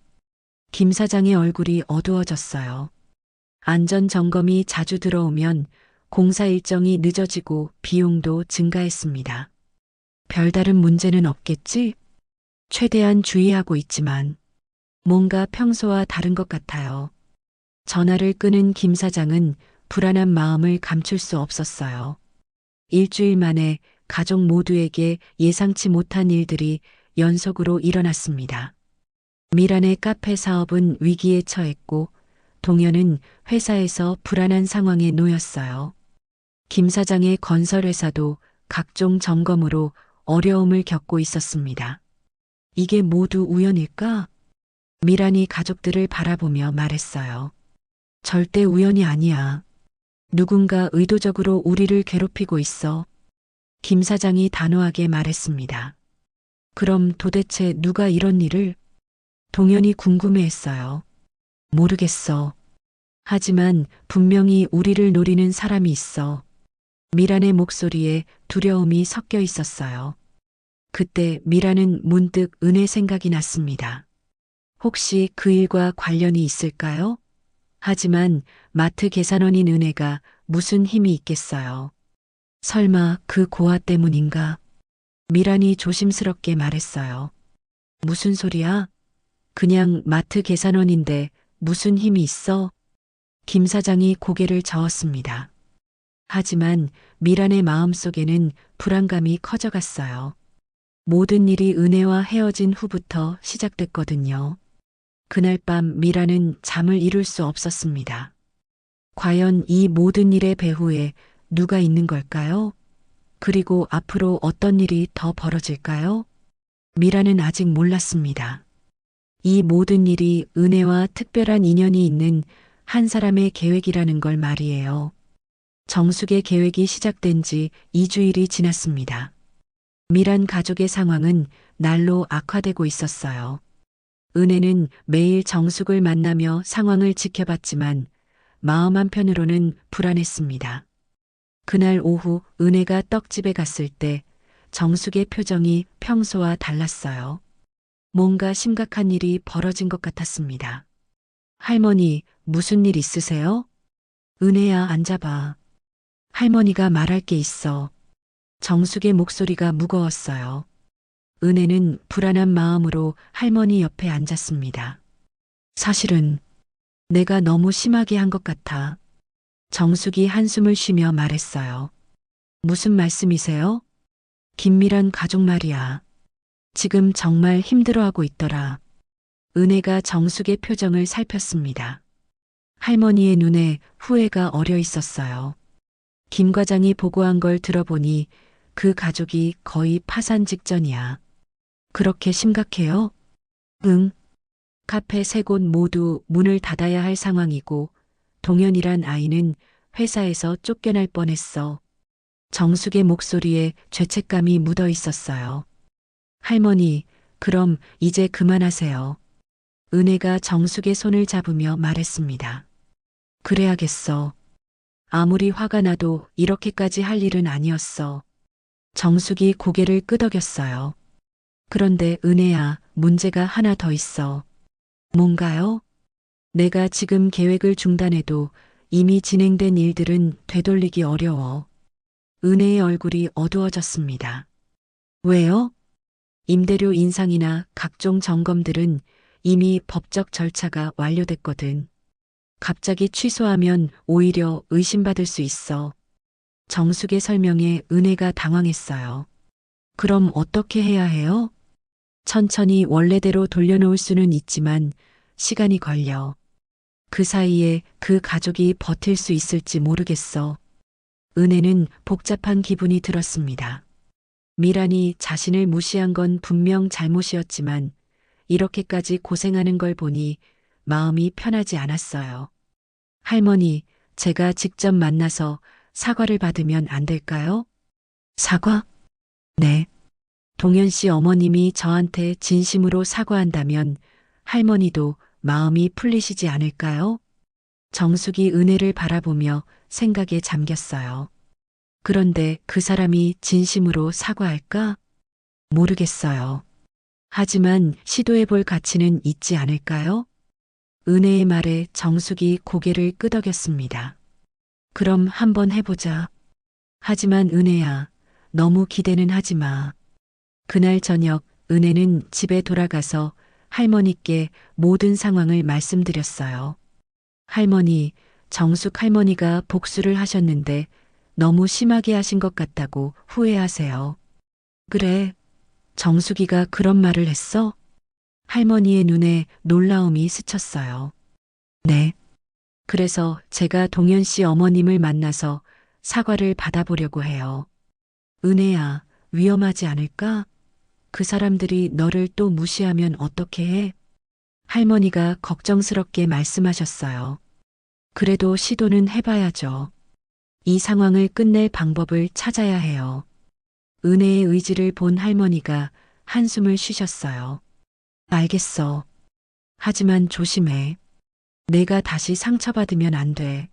김 사장의 얼굴이 어두워졌어요. 안전점검이 자주 들어오면 공사 일정이 늦어지고 비용도 증가했습니다. 별다른 문제는 없겠지? 최대한 주의하고 있지만 뭔가 평소와 다른 것 같아요. 전화를 끊은 김 사장은 불안한 마음을 감출 수 없었어요. 일주일 만에 가족 모두에게 예상치 못한 일들이 연속으로 일어났습니다. 미란의 카페 사업은 위기에 처했고 동현은 회사에서 불안한 상황에 놓였어요. 김 사장의 건설회사도 각종 점검으로 어려움을 겪고 있었습니다. 이게 모두 우연일까? 미란이 가족들을 바라보며 말했어요. 절대 우연이 아니야. 누군가 의도적으로 우리를 괴롭히고 있어. 김 사장이 단호하게 말했습니다. 그럼 도대체 누가 이런 일을? 동현이 궁금해했어요. 모르겠어. 하지만 분명히 우리를 노리는 사람이 있어. 미란의 목소리에 두려움이 섞여 있었어요. 그때 미란은 문득 은혜 생각이 났습니다. 혹시 그 일과 관련이 있을까요? 하지만 마트 계산원인 은혜가 무슨 힘이 있겠어요. 설마 그 고아 때문인가? 미란이 조심스럽게 말했어요. 무슨 소리야? 그냥 마트 계산원인데 무슨 힘이 있어? 김 사장이 고개를 저었습니다. 하지만 미란의 마음속에는 불안감이 커져갔어요. 모든 일이 은혜와 헤어진 후부터 시작됐거든요. 그날 밤 미란은 잠을 이룰 수 없었습니다. 과연 이 모든 일의 배후에 누가 있는 걸까요? 그리고 앞으로 어떤 일이 더 벌어질까요? 미란은 아직 몰랐습니다. 이 모든 일이 은혜와 특별한 인연이 있는 한 사람의 계획이라는 걸 말이에요. 정숙의 계획이 시작된 지 2주일이 지났습니다. 미란 가족의 상황은 날로 악화되고 있었어요. 은혜는 매일 정숙을 만나며 상황을 지켜봤지만 마음 한편으로는 불안했습니다. 그날 오후 은혜가 떡집에 갔을 때 정숙의 표정이 평소와 달랐어요. 뭔가 심각한 일이 벌어진 것 같았습니다. 할머니, 무슨 일 있으세요? 은혜야, 앉아봐. 할머니가 말할 게 있어. 정숙의 목소리가 무거웠어요. 은혜는 불안한 마음으로 할머니 옆에 앉았습니다. 사실은 내가 너무 심하게 한 것 같아. 정숙이 한숨을 쉬며 말했어요. 무슨 말씀이세요? 김미란 가족 말이야. 지금 정말 힘들어하고 있더라. 은혜가 정숙의 표정을 살폈습니다. 할머니의 눈에 후회가 어려 있었어요. 김 과장이 보고한 걸 들어보니 그 가족이 거의 파산 직전이야. 그렇게 심각해요? 응. 카페 세 곳 모두 문을 닫아야 할 상황이고 동현이란 아이는 회사에서 쫓겨날 뻔했어. 정숙의 목소리에 죄책감이 묻어 있었어요. 할머니, 그럼 이제 그만하세요. 은혜가 정숙의 손을 잡으며 말했습니다. 그래야겠어. 아무리 화가 나도 이렇게까지 할 일은 아니었어. 정숙이 고개를 끄덕였어요. 그런데 은혜야, 문제가 하나 더 있어. 뭔가요? 내가 지금 계획을 중단해도 이미 진행된 일들은 되돌리기 어려워. 은혜의 얼굴이 어두워졌습니다. 왜요? 임대료 인상이나 각종 점검들은 이미 법적 절차가 완료됐거든. 갑자기 취소하면 오히려 의심받을 수 있어. 정숙의 설명에 은혜가 당황했어요. 그럼 어떻게 해야 해요? 천천히 원래대로 돌려놓을 수는 있지만 시간이 걸려. 그 사이에 그 가족이 버틸 수 있을지 모르겠어. 은혜는 복잡한 기분이 들었습니다. 미란이 자신을 무시한 건 분명 잘못이었지만 이렇게까지 고생하는 걸 보니 마음이 편하지 않았어요. 할머니, 제가 직접 만나서 사과를 받으면 안 될까요? 사과? 네. 동현 씨 어머님이 저한테 진심으로 사과한다면 할머니도 마음이 풀리시지 않을까요? 정숙이 은혜를 바라보며 생각에 잠겼어요. 그런데 그 사람이 진심으로 사과할까? 모르겠어요. 하지만 시도해 볼 가치는 있지 않을까요? 은혜의 말에 정숙이 고개를 끄덕였습니다. 그럼 한번 해보자. 하지만 은혜야, 너무 기대는 하지 마. 그날 저녁 은혜는 집에 돌아가서 할머니께 모든 상황을 말씀드렸어요. 할머니, 정숙 할머니가 복수를 하셨는데 너무 심하게 하신 것 같다고 후회하세요. 그래, 정숙이가 그런 말을 했어? 할머니의 눈에 놀라움이 스쳤어요. 네. 그래서 제가 동현 씨 어머님을 만나서 사과를 받아보려고 해요. 은혜야, 위험하지 않을까? 그 사람들이 너를 또 무시하면 어떻게 해? 할머니가 걱정스럽게 말씀하셨어요. 그래도 시도는 해봐야죠. 이 상황을 끝낼 방법을 찾아야 해요. 은혜의 의지를 본 할머니가 한숨을 쉬셨어요. 알겠어. 하지만 조심해. 내가 다시 상처받으면 안 돼.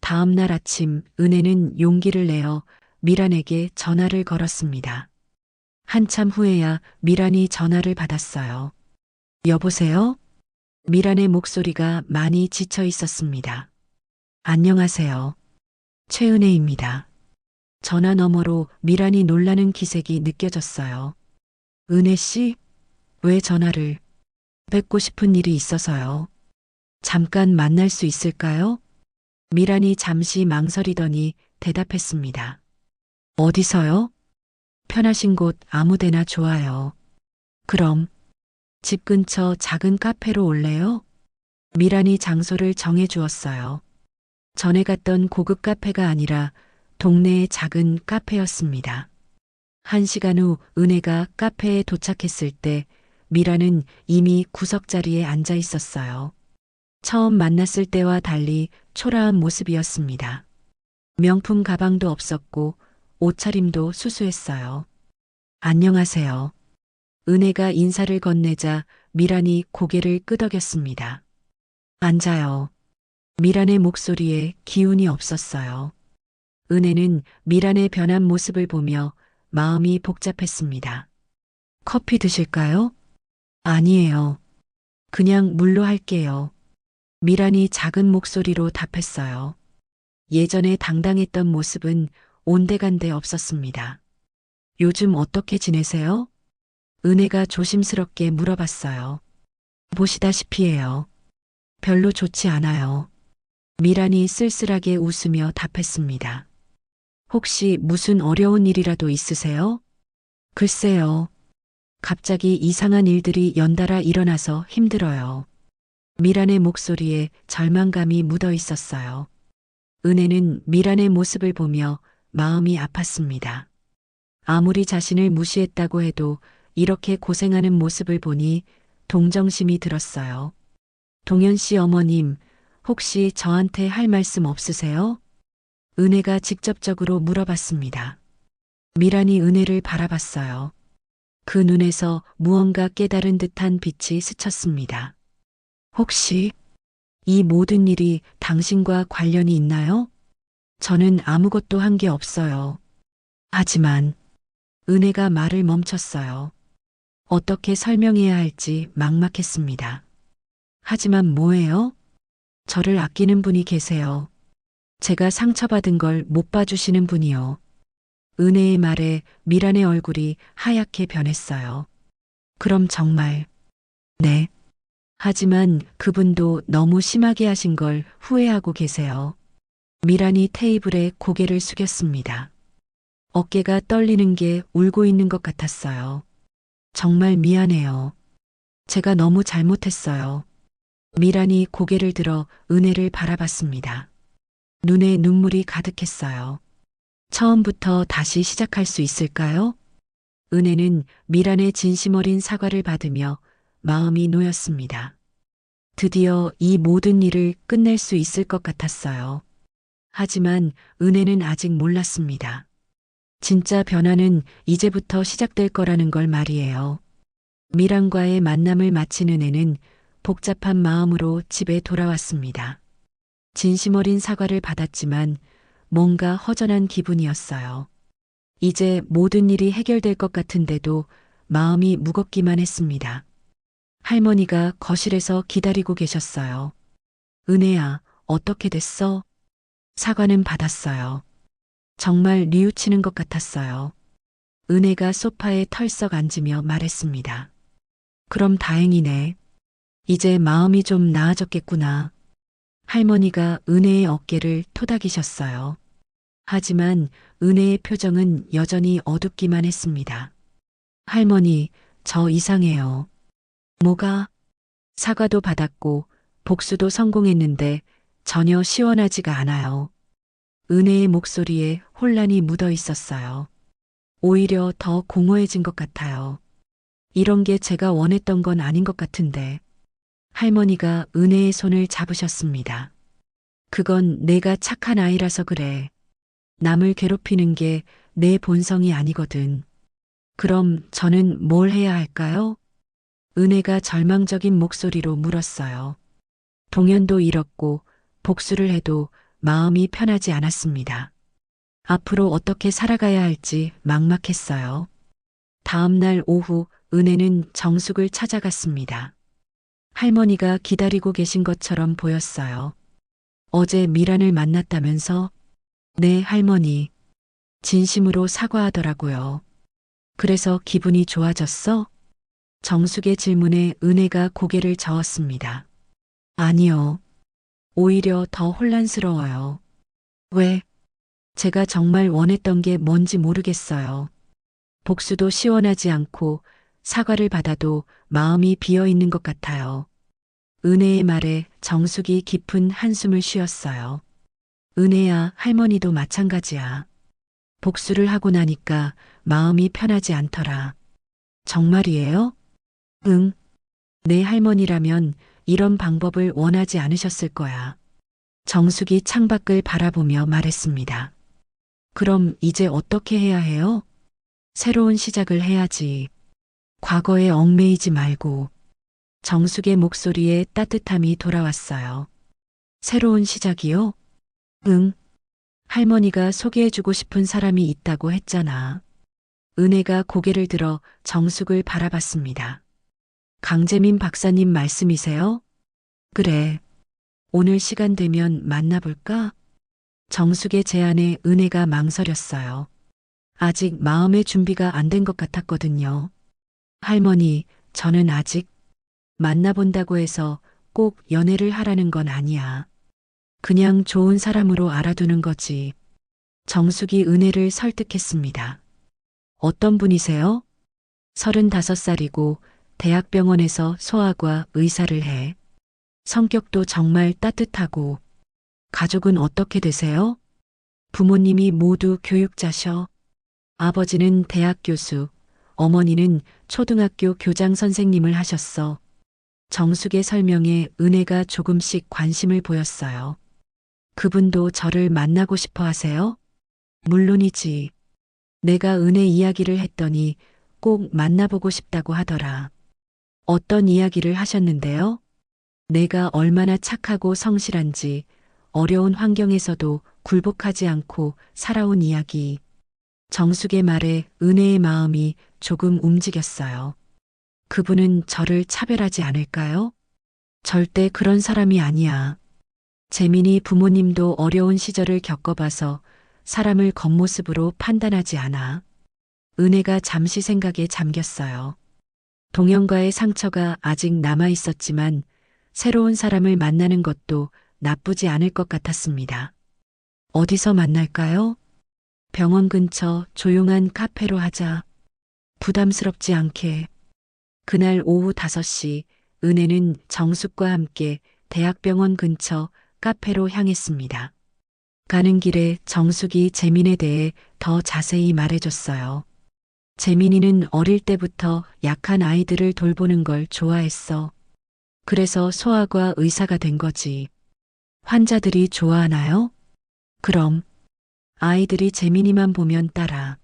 다음 날 아침 은혜는 용기를 내어 미란에게 전화를 걸었습니다. 한참 후에야 미란이 전화를 받았어요. 여보세요? 미란의 목소리가 많이 지쳐 있었습니다. 안녕하세요. 최은혜입니다. 전화 너머로 미란이 놀라는 기색이 느껴졌어요. 은혜 씨? 왜 전화를? 뵙고 싶은 일이 있어서요. 잠깐 만날 수 있을까요? 미란이 잠시 망설이더니 대답했습니다. 어디서요? 편하신 곳 아무 데나 좋아요. 그럼 집 근처 작은 카페로 올래요? 미란이 장소를 정해 주었어요. 전에 갔던 고급 카페가 아니라 동네의 작은 카페였습니다. 1시간 후 은혜가 카페에 도착했을 때 미라는 이미 구석자리에 앉아 있었어요. 처음 만났을 때와 달리 초라한 모습이었습니다. 명품 가방도 없었고 옷차림도 수수했어요. 안녕하세요. 은혜가 인사를 건네자 미란이 고개를 끄덕였습니다. 앉아요. 미란의 목소리에 기운이 없었어요. 은혜는 미란의 변한 모습을 보며 마음이 복잡했습니다. 커피 드실까요? 아니에요. 그냥 물로 할게요. 미란이 작은 목소리로 답했어요. 예전에 당당했던 모습은 온데간데 없었습니다. 요즘 어떻게 지내세요? 은혜가 조심스럽게 물어봤어요. 보시다시피 해요. 별로 좋지 않아요. 미란이 쓸쓸하게 웃으며 답했습니다. 혹시 무슨 어려운 일이라도 있으세요? 글쎄요. 갑자기 이상한 일들이 연달아 일어나서 힘들어요. 미란의 목소리에 절망감이 묻어 있었어요. 은혜는 미란의 모습을 보며 마음이 아팠습니다. 아무리 자신을 무시했다고 해도 이렇게 고생하는 모습을 보니 동정심이 들었어요. 동현 씨 어머님, 혹시 저한테 할 말씀 없으세요? 은혜가 직접적으로 물어봤습니다. 미란이 은혜를 바라봤어요. 그 눈에서 무언가 깨달은 듯한 빛이 스쳤습니다. 혹시 이 모든 일이 당신과 관련이 있나요? 저는 아무것도 한 게 없어요. 하지만 은혜가 말을 멈췄어요. 어떻게 설명해야 할지 막막했습니다. 하지만 뭐예요? 저를 아끼는 분이 계세요. 제가 상처받은 걸 못 봐주시는 분이요. 은혜의 말에 미란의 얼굴이 하얗게 변했어요. 그럼 정말, 네. 하지만 그분도 너무 심하게 하신 걸 후회하고 계세요. 미란이 테이블에 고개를 숙였습니다. 어깨가 떨리는 게 울고 있는 것 같았어요. 정말 미안해요. 제가 너무 잘못했어요. 미란이 고개를 들어 은혜를 바라봤습니다. 눈에 눈물이 가득했어요. 처음부터 다시 시작할 수 있을까요? 은혜는 미란의 진심 어린 사과를 받으며 마음이 놓였습니다. 드디어 이 모든 일을 끝낼 수 있을 것 같았어요. 하지만 은혜는 아직 몰랐습니다. 진짜 변화는 이제부터 시작될 거라는 걸 말이에요. 미란과의 만남을 마친 은혜는 복잡한 마음으로 집에 돌아왔습니다. 진심 어린 사과를 받았지만 뭔가 허전한 기분이었어요. 이제 모든 일이 해결될 것 같은데도 마음이 무겁기만 했습니다. 할머니가 거실에서 기다리고 계셨어요. 은혜야, 어떻게 됐어? 사과는 받았어요. 정말 뉘우치는 것 같았어요. 은혜가 소파에 털썩 앉으며 말했습니다. 그럼 다행이네. 이제 마음이 좀 나아졌겠구나. 할머니가 은혜의 어깨를 토닥이셨어요. 하지만 은혜의 표정은 여전히 어둡기만 했습니다. 할머니, 저 이상해요. 뭐가? 사과도 받았고 복수도 성공했는데 전혀 시원하지가 않아요. 은혜의 목소리에 혼란이 묻어 있었어요. 오히려 더 공허해진 것 같아요. 이런 게 제가 원했던 건 아닌 것 같은데. 할머니가 은혜의 손을 잡으셨습니다. 그건 내가 착한 아이라서 그래. 남을 괴롭히는 게 내 본성이 아니거든. 그럼 저는 뭘 해야 할까요? 은혜가 절망적인 목소리로 물었어요. 동현도 잃었고 복수를 해도 마음이 편하지 않았습니다. 앞으로 어떻게 살아가야 할지 막막했어요. 다음 날 오후 은혜는 정숙을 찾아갔습니다. 할머니가 기다리고 계신 것처럼 보였어요. 어제 미란을 만났다면서? 네, 할머니. 진심으로 사과하더라고요. 그래서 기분이 좋아졌어? 정숙의 질문에 은혜가 고개를 저었습니다. 아니요. 오히려 더 혼란스러워요. 왜? 제가 정말 원했던 게 뭔지 모르겠어요. 복수도 시원하지 않고 사과를 받아도 마음이 비어 있는 것 같아요. 은혜의 말에 정숙이 깊은 한숨을 쉬었어요. 은혜야, 할머니도 마찬가지야. 복수를 하고 나니까 마음이 편하지 않더라. 정말이에요? 응. 내 할머니라면 이런 방법을 원하지 않으셨을 거야. 정숙이 창밖을 바라보며 말했습니다. 그럼 이제 어떻게 해야 해요? 새로운 시작을 해야지. 과거에 얽매이지 말고. 정숙의 목소리에 따뜻함이 돌아왔어요. 새로운 시작이요? 응. 할머니가 소개해주고 싶은 사람이 있다고 했잖아. 은혜가 고개를 들어 정숙을 바라봤습니다. 강재민 박사님 말씀이세요? 그래. 오늘 시간 되면 만나볼까? 정숙의 제안에 은혜가 망설였어요. 아직 마음의 준비가 안 된 것 같았거든요. 할머니, 저는 아직 만나본다고 해서 꼭 연애를 하라는 건 아니야. 그냥 좋은 사람으로 알아두는 거지. 정숙이 은혜를 설득했습니다. 어떤 분이세요? 35살이고 대학병원에서 소아과 의사를 해. 성격도 정말 따뜻하고. 가족은 어떻게 되세요? 부모님이 모두 교육자셔. 아버지는 대학 교수, 어머니는 초등학교 교장 선생님을 하셨어. 정숙의 설명에 은혜가 조금씩 관심을 보였어요. 그분도 저를 만나고 싶어 하세요? 물론이지. 내가 은혜 이야기를 했더니 꼭 만나보고 싶다고 하더라. 어떤 이야기를 하셨는데요? 내가 얼마나 착하고 성실한지, 어려운 환경에서도 굴복하지 않고 살아온 이야기. 정숙의 말에 은혜의 마음이 조금 움직였어요. 그분은 저를 차별하지 않을까요? 절대 그런 사람이 아니야. 재민이 부모님도 어려운 시절을 겪어봐서 사람을 겉모습으로 판단하지 않아. 은혜가 잠시 생각에 잠겼어요. 동영과의 상처가 아직 남아 있었지만 새로운 사람을 만나는 것도 나쁘지 않을 것 같았습니다. 어디서 만날까요? 병원 근처 조용한 카페로 하자. 부담스럽지 않게. 그날 오후 5시 은혜는 정숙과 함께 대학병원 근처 카페로 향했습니다. 가는 길에 정숙이 재민에 대해 더 자세히 말해줬어요. 재민이는 어릴 때부터 약한 아이들을 돌보는 걸 좋아했어. 그래서 소아과 의사가 된 거지. 환자들이 좋아하나요? 그럼. 아이들이 재민이만 보면 따라.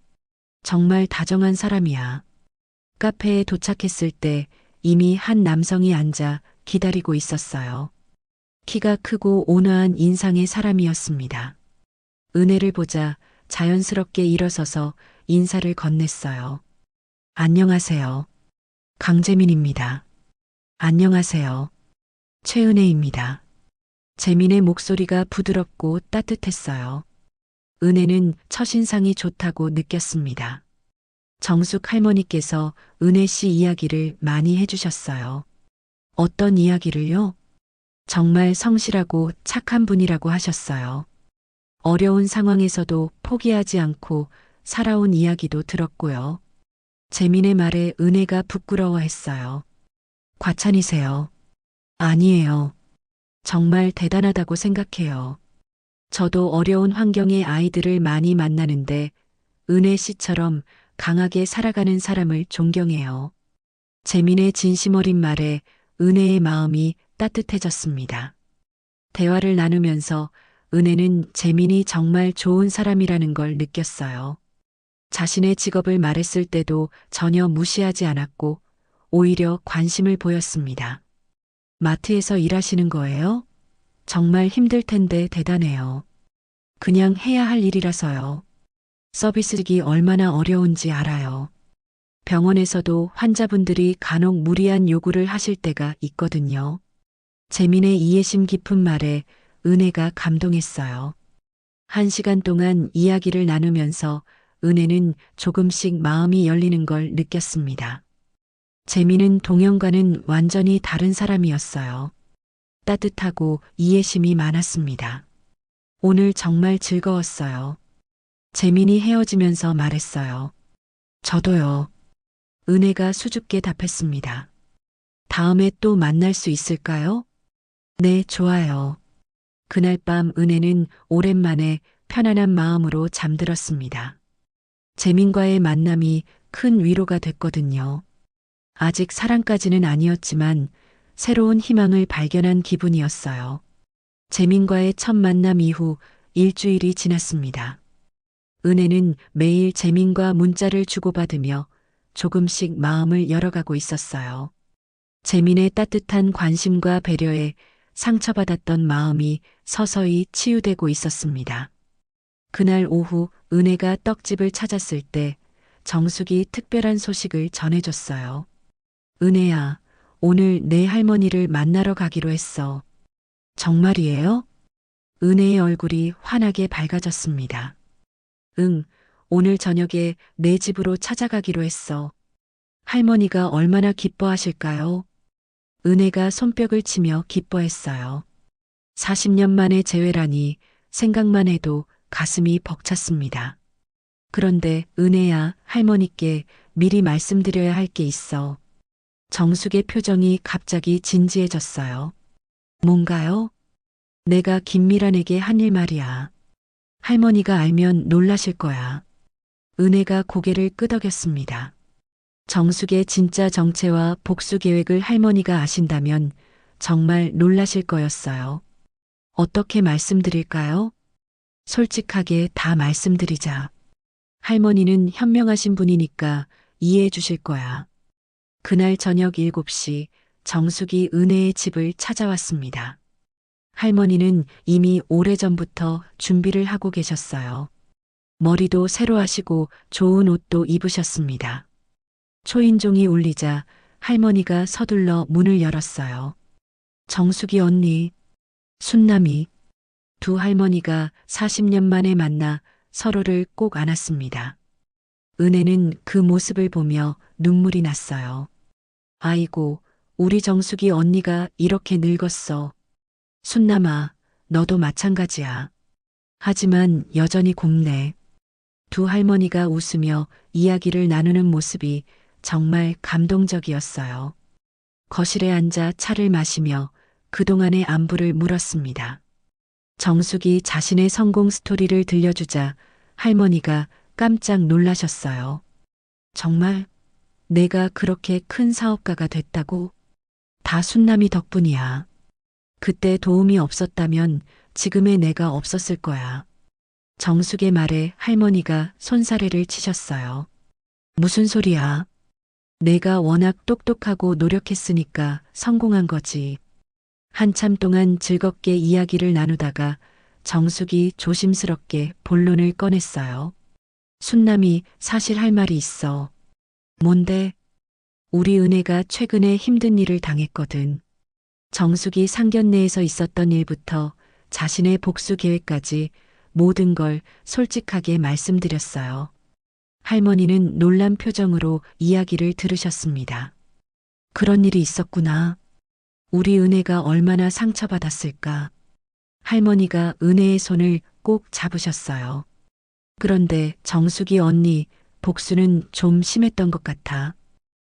정말 다정한 사람이야. 카페에 도착했을 때 이미 한 남성이 앉아 기다리고 있었어요. 키가 크고 온화한 인상의 사람이었습니다. 은혜를 보자 자연스럽게 일어서서 인사를 건넸어요. 안녕하세요. 강재민입니다. 안녕하세요. 최은혜입니다. 재민의 목소리가 부드럽고 따뜻했어요. 은혜는 첫인상이 좋다고 느꼈습니다. 정숙 할머니께서 은혜 씨 이야기를 많이 해주셨어요. 어떤 이야기를요? 정말 성실하고 착한 분이라고 하셨어요. 어려운 상황에서도 포기하지 않고 살아온 이야기도 들었고요. 재민의 말에 은혜가 부끄러워했어요. 과찬이세요. 아니에요. 정말 대단하다고 생각해요. 저도 어려운 환경의 아이들을 많이 만나는데 은혜 씨처럼 강하게 살아가는 사람을 존경해요. 재민의 진심 어린 말에 은혜의 마음이 따뜻해졌습니다. 대화를 나누면서 은혜는 재민이 정말 좋은 사람이라는 걸 느꼈어요. 자신의 직업을 말했을 때도 전혀 무시하지 않았고 오히려 관심을 보였습니다. 마트에서 일하시는 거예요? 정말 힘들 텐데 대단해요. 그냥 해야 할 일이라서요. 서비스직이 얼마나 어려운지 알아요. 병원에서도 환자분들이 간혹 무리한 요구를 하실 때가 있거든요. 재민의 이해심 깊은 말에 은혜가 감동했어요. 1시간 동안 이야기를 나누면서 은혜는 조금씩 마음이 열리는 걸 느꼈습니다. 재민은 동영과는 완전히 다른 사람이었어요. 따뜻하고 이해심이 많았습니다. 오늘 정말 즐거웠어요. 재민이 헤어지면서 말했어요. 저도요. 은혜가 수줍게 답했습니다. 다음에 또 만날 수 있을까요? 네, 좋아요. 그날 밤 은혜는 오랜만에 편안한 마음으로 잠들었습니다. 재민과의 만남이 큰 위로가 됐거든요. 아직 사랑까지는 아니었지만 새로운 희망을 발견한 기분이었어요. 재민과의 첫 만남 이후 일주일이 지났습니다. 은혜는 매일 재민과 문자를 주고받으며 조금씩 마음을 열어가고 있었어요. 재민의 따뜻한 관심과 배려에 상처받았던 마음이 서서히 치유되고 있었습니다. 그날 오후 은혜가 떡집을 찾았을 때 정숙이 특별한 소식을 전해줬어요. 은혜야, 오늘 내 할머니를 만나러 가기로 했어. 정말이에요? 은혜의 얼굴이 환하게 밝아졌습니다. 응, 오늘 저녁에 내 집으로 찾아가기로 했어. 할머니가 얼마나 기뻐하실까요? 은혜가 손뼉을 치며 기뻐했어요. 40년 만의 재회라니 생각만 해도 가슴이 벅찼습니다. 그런데 은혜야, 할머니께 미리 말씀드려야 할 게 있어. 정숙의 표정이 갑자기 진지해졌어요. 뭔가요? 내가 김미란에게 한 일 말이야. 할머니가 알면 놀라실 거야. 은혜가 고개를 끄덕였습니다. 정숙의 진짜 정체와 복수 계획을 할머니가 아신다면 정말 놀라실 거였어요. 어떻게 말씀드릴까요? 솔직하게 다 말씀드리자. 할머니는 현명하신 분이니까 이해해 주실 거야. 그날 저녁 7시 정숙이 은혜의 집을 찾아왔습니다. 할머니는 이미 오래전부터 준비를 하고 계셨어요. 머리도 새로 하시고 좋은 옷도 입으셨습니다. 초인종이 울리자 할머니가 서둘러 문을 열었어요. 정숙이 언니, 순남이, 두 할머니가 40년 만에 만나 서로를 꼭 안았습니다. 은혜는 그 모습을 보며 눈물이 났어요. 아이고, 우리 정숙이 언니가 이렇게 늙었어. 순남아, 너도 마찬가지야. 하지만 여전히 곱네. 두 할머니가 웃으며 이야기를 나누는 모습이 정말 감동적이었어요. 거실에 앉아 차를 마시며 그동안의 안부를 물었습니다. 정숙이 자신의 성공 스토리를 들려주자 할머니가 깜짝 놀라셨어요. 정말 내가 그렇게 큰 사업가가 됐다고? 다 순남이 덕분이야. 그때 도움이 없었다면 지금의 내가 없었을 거야. 정숙의 말에 할머니가 손사래를 치셨어요. 무슨 소리야? 내가 워낙 똑똑하고 노력했으니까 성공한 거지. 한참 동안 즐겁게 이야기를 나누다가 정숙이 조심스럽게 본론을 꺼냈어요. 순남이 사실 할 말이 있어. 뭔데? 우리 은혜가 최근에 힘든 일을 당했거든. 정숙이 상견례에서 있었던 일부터 자신의 복수 계획까지 모든 걸 솔직하게 말씀드렸어요. 할머니는 놀란 표정으로 이야기를 들으셨습니다. 그런 일이 있었구나. 우리 은혜가 얼마나 상처받았을까. 할머니가 은혜의 손을 꼭 잡으셨어요. 그런데 정숙이 언니, 복수는 좀 심했던 것 같아.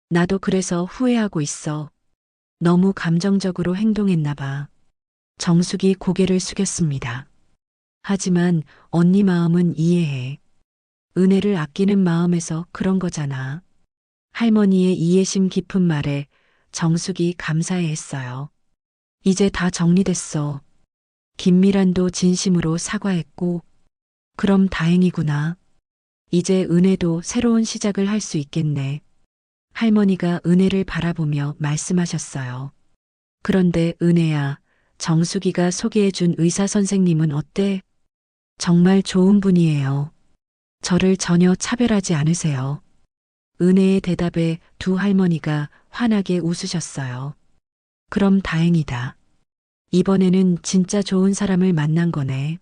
나도 그래서 후회하고 있어. 너무 감정적으로 행동했나 봐. 정숙이 고개를 숙였습니다. 하지만 언니 마음은 이해해. 은혜를 아끼는 마음에서 그런 거잖아. 할머니의 이해심 깊은 말에 정숙이 감사해 했어요. 이제 다 정리됐어. 김미란도 진심으로 사과했고, 그럼 다행이구나. 이제 은혜도 새로운 시작을 할 수 있겠네. 할머니가 은혜를 바라보며 말씀하셨어요. 그런데 은혜야, 정수기가 소개해준 의사 선생님은 어때? 정말 좋은 분이에요. 저를 전혀 차별하지 않으세요. 은혜의 대답에 두 할머니가 환하게 웃으셨어요. 그럼 다행이다. 이번에는 진짜 좋은 사람을 만난 거네.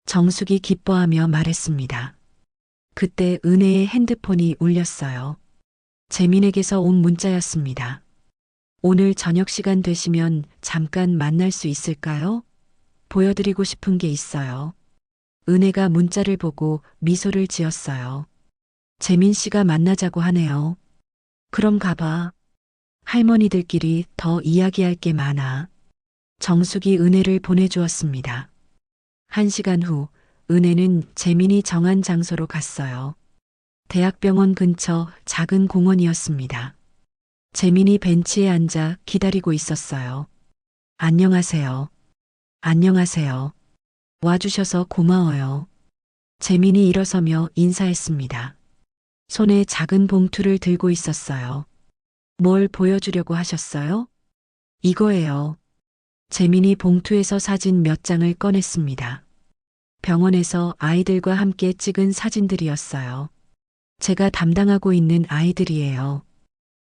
정숙이 기뻐하며 말했습니다. 그때 은혜의 핸드폰이 울렸어요. 재민에게서 온 문자였습니다. 오늘 저녁 시간 되시면 잠깐 만날 수 있을까요? 보여드리고 싶은 게 있어요. 은혜가 문자를 보고 미소를 지었어요. 재민 씨가 만나자고 하네요. 그럼 가봐. 할머니들끼리 더 이야기할 게 많아. 정숙이 은혜를 보내주었습니다. 1시간 후 은혜는 재민이 정한 장소로 갔어요. 대학병원 근처 작은 공원이었습니다. 재민이 벤치에 앉아 기다리고 있었어요. 안녕하세요. 안녕하세요. 와주셔서 고마워요. 재민이 일어서며 인사했습니다. 손에 작은 봉투를 들고 있었어요. 뭘 보여주려고 하셨어요? 이거예요. 재민이 봉투에서 사진 몇 장을 꺼냈습니다. 병원에서 아이들과 함께 찍은 사진들이었어요. 제가 담당하고 있는 아이들이에요.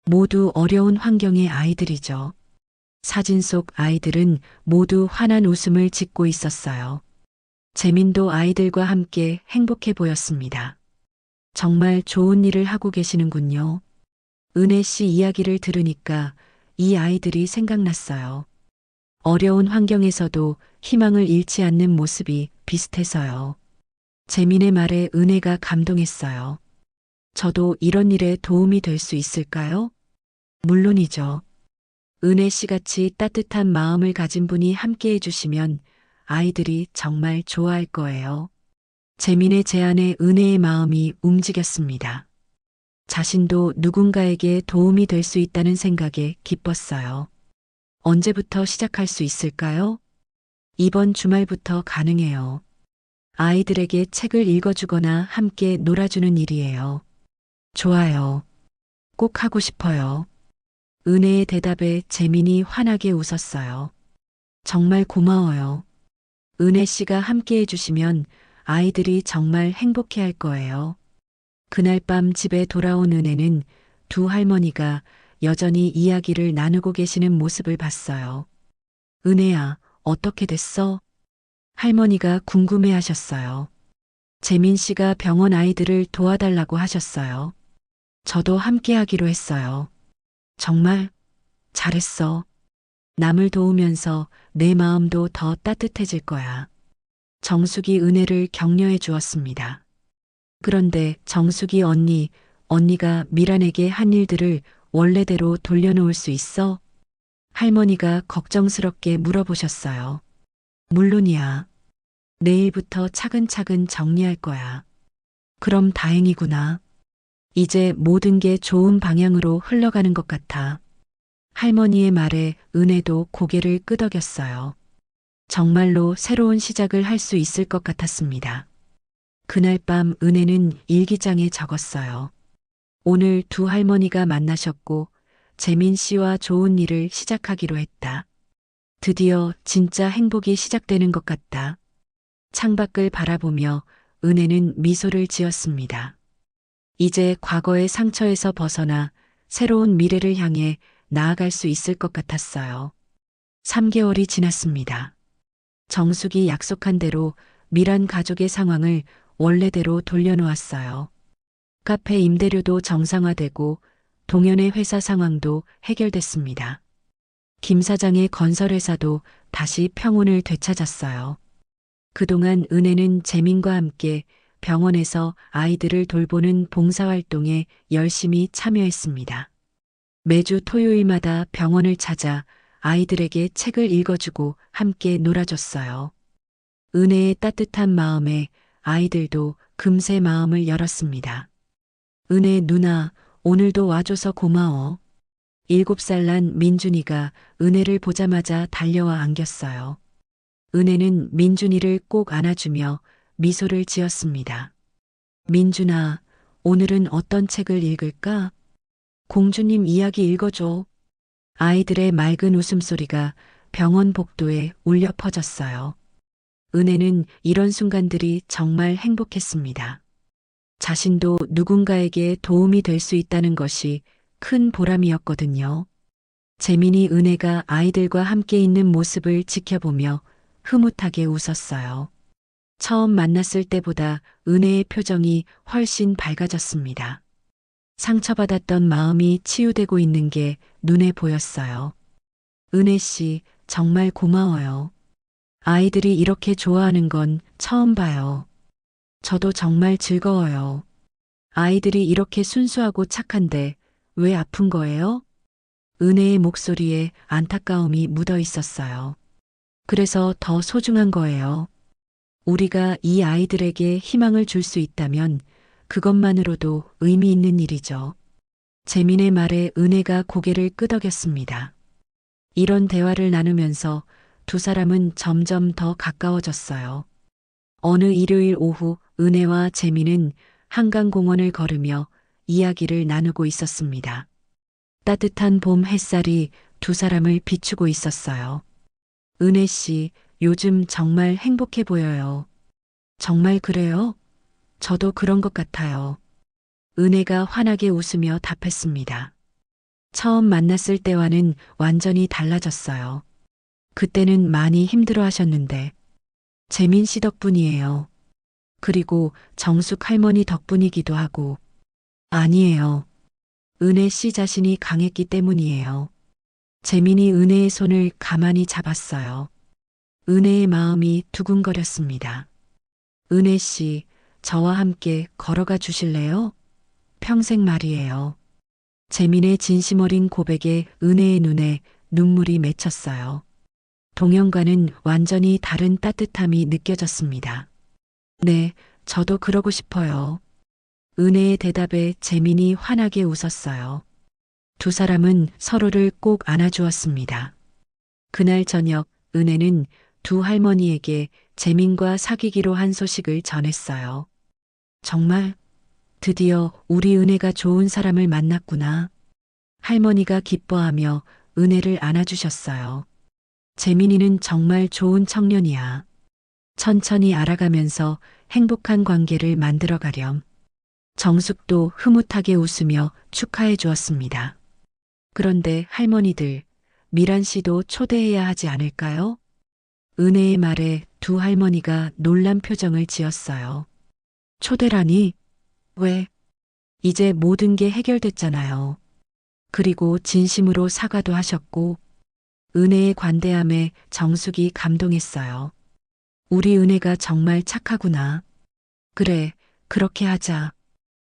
모두 어려운 환경의 아이들이죠. 사진 속 아이들은 모두 환한 웃음을 짓고 있었어요. 재민도 아이들과 함께 행복해 보였습니다. 정말 좋은 일을 하고 계시는군요. 은혜 씨 이야기를 들으니까 이 아이들이 생각났어요. 어려운 환경에서도 희망을 잃지 않는 모습이 비슷해서요. 재민의 말에 은혜가 감동했어요. 저도 이런 일에 도움이 될 수 있을까요? 물론이죠. 은혜 씨 같이 따뜻한 마음을 가진 분이 함께 해주시면 아이들이 정말 좋아할 거예요. 재민의 제안에 은혜의 마음이 움직였습니다. 자신도 누군가에게 도움이 될 수 있다는 생각에 기뻤어요. 언제부터 시작할 수 있을까요? 이번 주말부터 가능해요. 아이들에게 책을 읽어주거나 함께 놀아주는 일이에요. 좋아요. 꼭 하고 싶어요. 은혜의 대답에 재민이 환하게 웃었어요. 정말 고마워요. 은혜 씨가 함께 해주시면 아이들이 정말 행복해 할 거예요. 그날 밤 집에 돌아온 은혜는 두 할머니가 여전히 이야기를 나누고 계시는 모습을 봤어요. 은혜야, 어떻게 됐어? 할머니가 궁금해 하셨어요. 재민 씨가 병원 아이들을 도와달라고 하셨어요. 저도 함께 하기로 했어요. 정말 잘했어. 남을 도우면서 내 마음도 더 따뜻해질 거야. 정숙이 은혜를 격려해 주었습니다. 그런데 정숙이 언니가 미란에게 한 일들을 원래대로 돌려놓을 수 있어? 할머니가 걱정스럽게 물어보셨어요. 물론이야. 내일부터 차근차근 정리할 거야. 그럼 다행이구나. 이제 모든 게 좋은 방향으로 흘러가는 것 같아. 할머니의 말에 은혜도 고개를 끄덕였어요. 정말로 새로운 시작을 할 수 있을 것 같았습니다. 그날 밤 은혜는 일기장에 적었어요. 오늘 두 할머니가 만나셨고 재민 씨와 좋은 일을 시작하기로 했다. 드디어 진짜 행복이 시작되는 것 같다. 창밖을 바라보며 은혜는 미소를 지었습니다. 이제 과거의 상처에서 벗어나 새로운 미래를 향해 나아갈 수 있을 것 같았어요. 3개월이 지났습니다. 정숙이 약속한 대로 미란 가족의 상황을 원래대로 돌려놓았어요. 카페 임대료도 정상화되고 동현의 회사 상황도 해결됐습니다. 김 사장의 건설회사도 다시 평온을 되찾았어요. 그동안 은혜는 재민과 함께 병원에서 아이들을 돌보는 봉사활동에 열심히 참여했습니다. 매주 토요일마다 병원을 찾아 아이들에게 책을 읽어주고 함께 놀아줬어요. 은혜의 따뜻한 마음에 아이들도 금세 마음을 열었습니다. 은혜 누나, 오늘도 와줘서 고마워. 7살 난 민준이가 은혜를 보자마자 달려와 안겼어요. 은혜는 민준이를 꼭 안아주며 미소를 지었습니다. 민준아, 오늘은 어떤 책을 읽을까? 공주님 이야기 읽어줘. 아이들의 맑은 웃음소리가 병원 복도에 울려 퍼졌어요. 은혜는 이런 순간들이 정말 행복했습니다. 자신도 누군가에게 도움이 될 수 있다는 것이 큰 보람이었거든요. 재민이 은혜가 아이들과 함께 있는 모습을 지켜보며 흐뭇하게 웃었어요. 처음 만났을 때보다 은혜의 표정이 훨씬 밝아졌습니다. 상처받았던 마음이 치유되고 있는 게 눈에 보였어요. 은혜 씨, 정말 고마워요. 아이들이 이렇게 좋아하는 건 처음 봐요. 저도 정말 즐거워요. 아이들이 이렇게 순수하고 착한데 왜 아픈 거예요? 은혜의 목소리에 안타까움이 묻어 있었어요. 그래서 더 소중한 거예요. 우리가 이 아이들에게 희망을 줄 수 있다면 그것만으로도 의미 있는 일이죠. 재민의 말에 은혜가 고개를 끄덕였습니다. 이런 대화를 나누면서 두 사람은 점점 더 가까워졌어요. 어느 일요일 오후 은혜와 재민은 한강공원을 걸으며 이야기를 나누고 있었습니다. 따뜻한 봄 햇살이 두 사람을 비추고 있었어요. 은혜 씨, 요즘 정말 행복해 보여요. 정말 그래요? 저도 그런 것 같아요. 은혜가 환하게 웃으며 답했습니다. 처음 만났을 때와는 완전히 달라졌어요. 그때는 많이 힘들어 하셨는데, 재민 씨 덕분이에요. 그리고 정숙 할머니 덕분이기도 하고, 아니에요. 은혜 씨 자신이 강했기 때문이에요. 재민이 은혜의 손을 가만히 잡았어요. 은혜의 마음이 두근거렸습니다. 은혜 씨, 저와 함께 걸어가 주실래요? 평생 말이에요. 재민의 진심 어린 고백에 은혜의 눈에 눈물이 맺혔어요. 동영과는 완전히 다른 따뜻함이 느껴졌습니다. 네, 저도 그러고 싶어요. 은혜의 대답에 재민이 환하게 웃었어요. 두 사람은 서로를 꼭 안아주었습니다. 그날 저녁 은혜는 두 할머니에게 재민과 사귀기로 한 소식을 전했어요. 정말 드디어 우리 은혜가 좋은 사람을 만났구나. 할머니가 기뻐하며 은혜를 안아주셨어요. 재민이는 정말 좋은 청년이야. 천천히 알아가면서 행복한 관계를 만들어 가렴. 정숙도 흐뭇하게 웃으며 축하해 주었습니다. 그런데 할머니들, 미란 씨도 초대해야 하지 않을까요? 은혜의 말에 두 할머니가 놀란 표정을 지었어요. 초대라니? 왜? 이제 모든 게 해결됐잖아요. 그리고 진심으로 사과도 하셨고, 은혜의 관대함에 정숙이 감동했어요. 우리 은혜가 정말 착하구나. 그래, 그렇게 하자.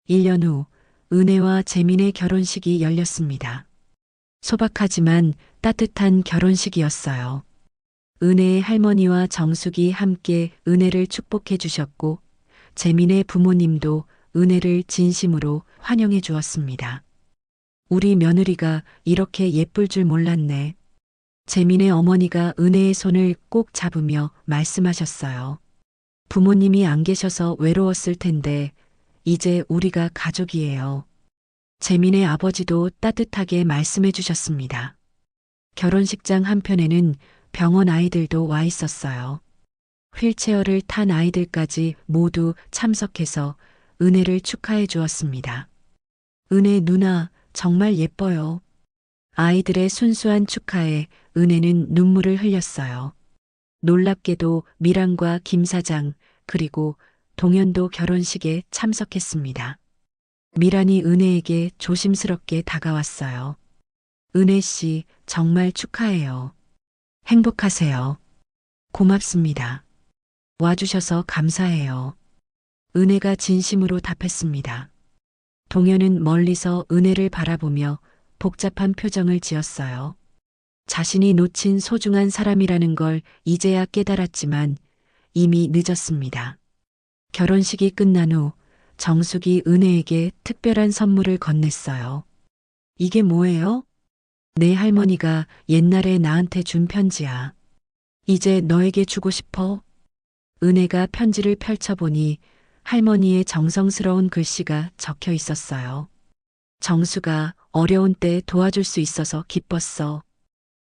1년 후, 은혜와 재민의 결혼식이 열렸습니다. 소박하지만 따뜻한 결혼식이었어요. 은혜의 할머니와 정숙이 함께 은혜를 축복해 주셨고, 재민의 부모님도 은혜를 진심으로 환영해 주었습니다. 우리 며느리가 이렇게 예쁠 줄 몰랐네. 재민의 어머니가 은혜의 손을 꼭 잡으며 말씀하셨어요. 부모님이 안 계셔서 외로웠을 텐데, 이제 우리가 가족이에요. 재민의 아버지도 따뜻하게 말씀해 주셨습니다. 결혼식장 한편에는 병원 아이들도 와 있었어요. 휠체어를 탄 아이들까지 모두 참석해서 은혜를 축하해 주었습니다. 은혜 누나, 정말 예뻐요. 아이들의 순수한 축하에 은혜는 눈물을 흘렸어요. 놀랍게도 미란과 김 사장, 그리고 동현도 결혼식에 참석했습니다. 미란이 은혜에게 조심스럽게 다가왔어요. 은혜 씨, 정말 축하해요. 행복하세요. 고맙습니다. 와주셔서 감사해요. 은혜가 진심으로 답했습니다. 동현은 멀리서 은혜를 바라보며 복잡한 표정을 지었어요. 자신이 놓친 소중한 사람이라는 걸 이제야 깨달았지만 이미 늦었습니다. 결혼식이 끝난 후 정숙이 은혜에게 특별한 선물을 건넸어요. 이게 뭐예요? 내 할머니가 옛날에 나한테 준 편지야. 이제 너에게 주고 싶어. 은혜가 편지를 펼쳐보니 할머니의 정성스러운 글씨가 적혀 있었어요. 정수가 어려운 때 도와줄 수 있어서 기뻤어.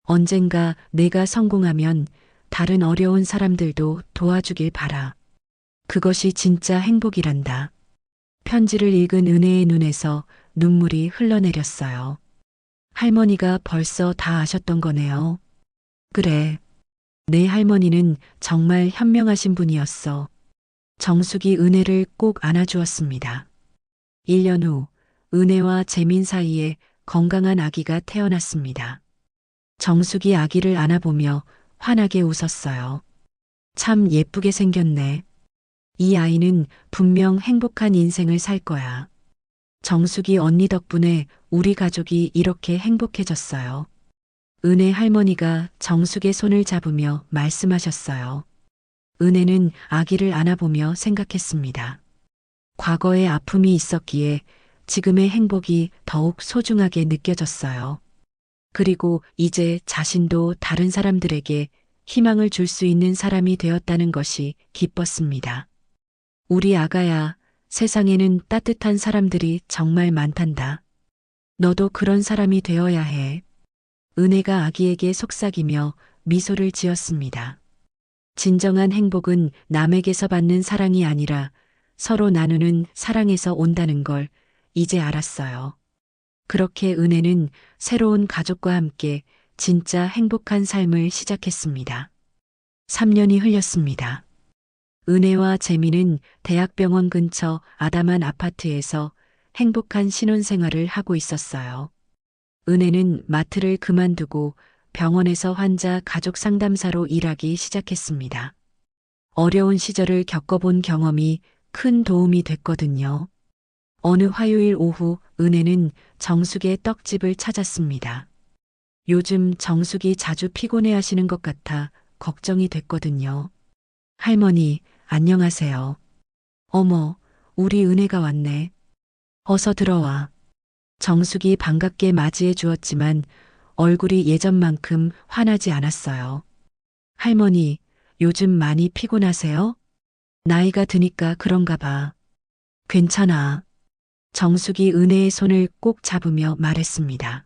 언젠가 내가 성공하면 다른 어려운 사람들도 도와주길 바라. 그것이 진짜 행복이란다. 편지를 읽은 은혜의 눈에서 눈물이 흘러내렸어요. 할머니가 벌써 다 아셨던 거네요. 그래. 내 할머니는 정말 현명하신 분이었어. 정숙이 은혜를 꼭 안아주었습니다. 1년 후 은혜와 재민 사이에 건강한 아기가 태어났습니다. 정숙이 아기를 안아보며 환하게 웃었어요. 참 예쁘게 생겼네. 이 아이는 분명 행복한 인생을 살 거야. 정숙이 언니 덕분에 우리 가족이 이렇게 행복해졌어요. 은혜 할머니가 정숙의 손을 잡으며 말씀하셨어요. 은혜는 아기를 안아보며 생각했습니다. 과거에 아픔이 있었기에 지금의 행복이 더욱 소중하게 느껴졌어요. 그리고 이제 자신도 다른 사람들에게 희망을 줄 수 있는 사람이 되었다는 것이 기뻤습니다. 우리 아가야, 세상에는 따뜻한 사람들이 정말 많단다. 너도 그런 사람이 되어야 해. 은혜가 아기에게 속삭이며 미소를 지었습니다. 진정한 행복은 남에게서 받는 사랑이 아니라 서로 나누는 사랑에서 온다는 걸 이제 알았어요. 그렇게 은혜는 새로운 가족과 함께 진짜 행복한 삶을 시작했습니다. 3년이 흘렸습니다. 은혜와 재민은 대학병원 근처 아담한 아파트에서 행복한 신혼생활을 하고 있었어요. 은혜는 마트를 그만두고 병원에서 환자 가족 상담사로 일하기 시작했습니다. 어려운 시절을 겪어본 경험이 큰 도움이 됐거든요. 어느 화요일 오후 은혜는 정숙의 떡집을 찾았습니다. 요즘 정숙이 자주 피곤해 하시는 것 같아 걱정이 됐거든요. 할머니, 안녕하세요. 어머, 우리 은혜가 왔네. 어서 들어와. 정숙이 반갑게 맞이해 주었지만 얼굴이 예전만큼 환하지 않았어요. 할머니, 요즘 많이 피곤하세요? 나이가 드니까 그런가 봐. 괜찮아. 정숙이 은혜의 손을 꼭 잡으며 말했습니다.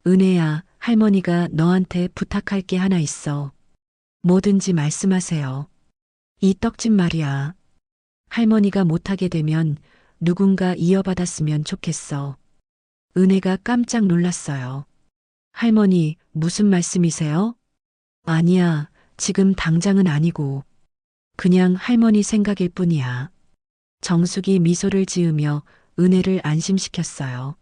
은혜야, 할머니가 너한테 부탁할 게 하나 있어. 뭐든지 말씀하세요. 이 떡집 말이야. 할머니가 못하게 되면 누군가 이어받았으면 좋겠어. 은혜가 깜짝 놀랐어요. 할머니, 무슨 말씀이세요? 아니야, 지금 당장은 아니고. 그냥 할머니 생각일 뿐이야. 정숙이 미소를 지으며 은혜를 안심시켰어요.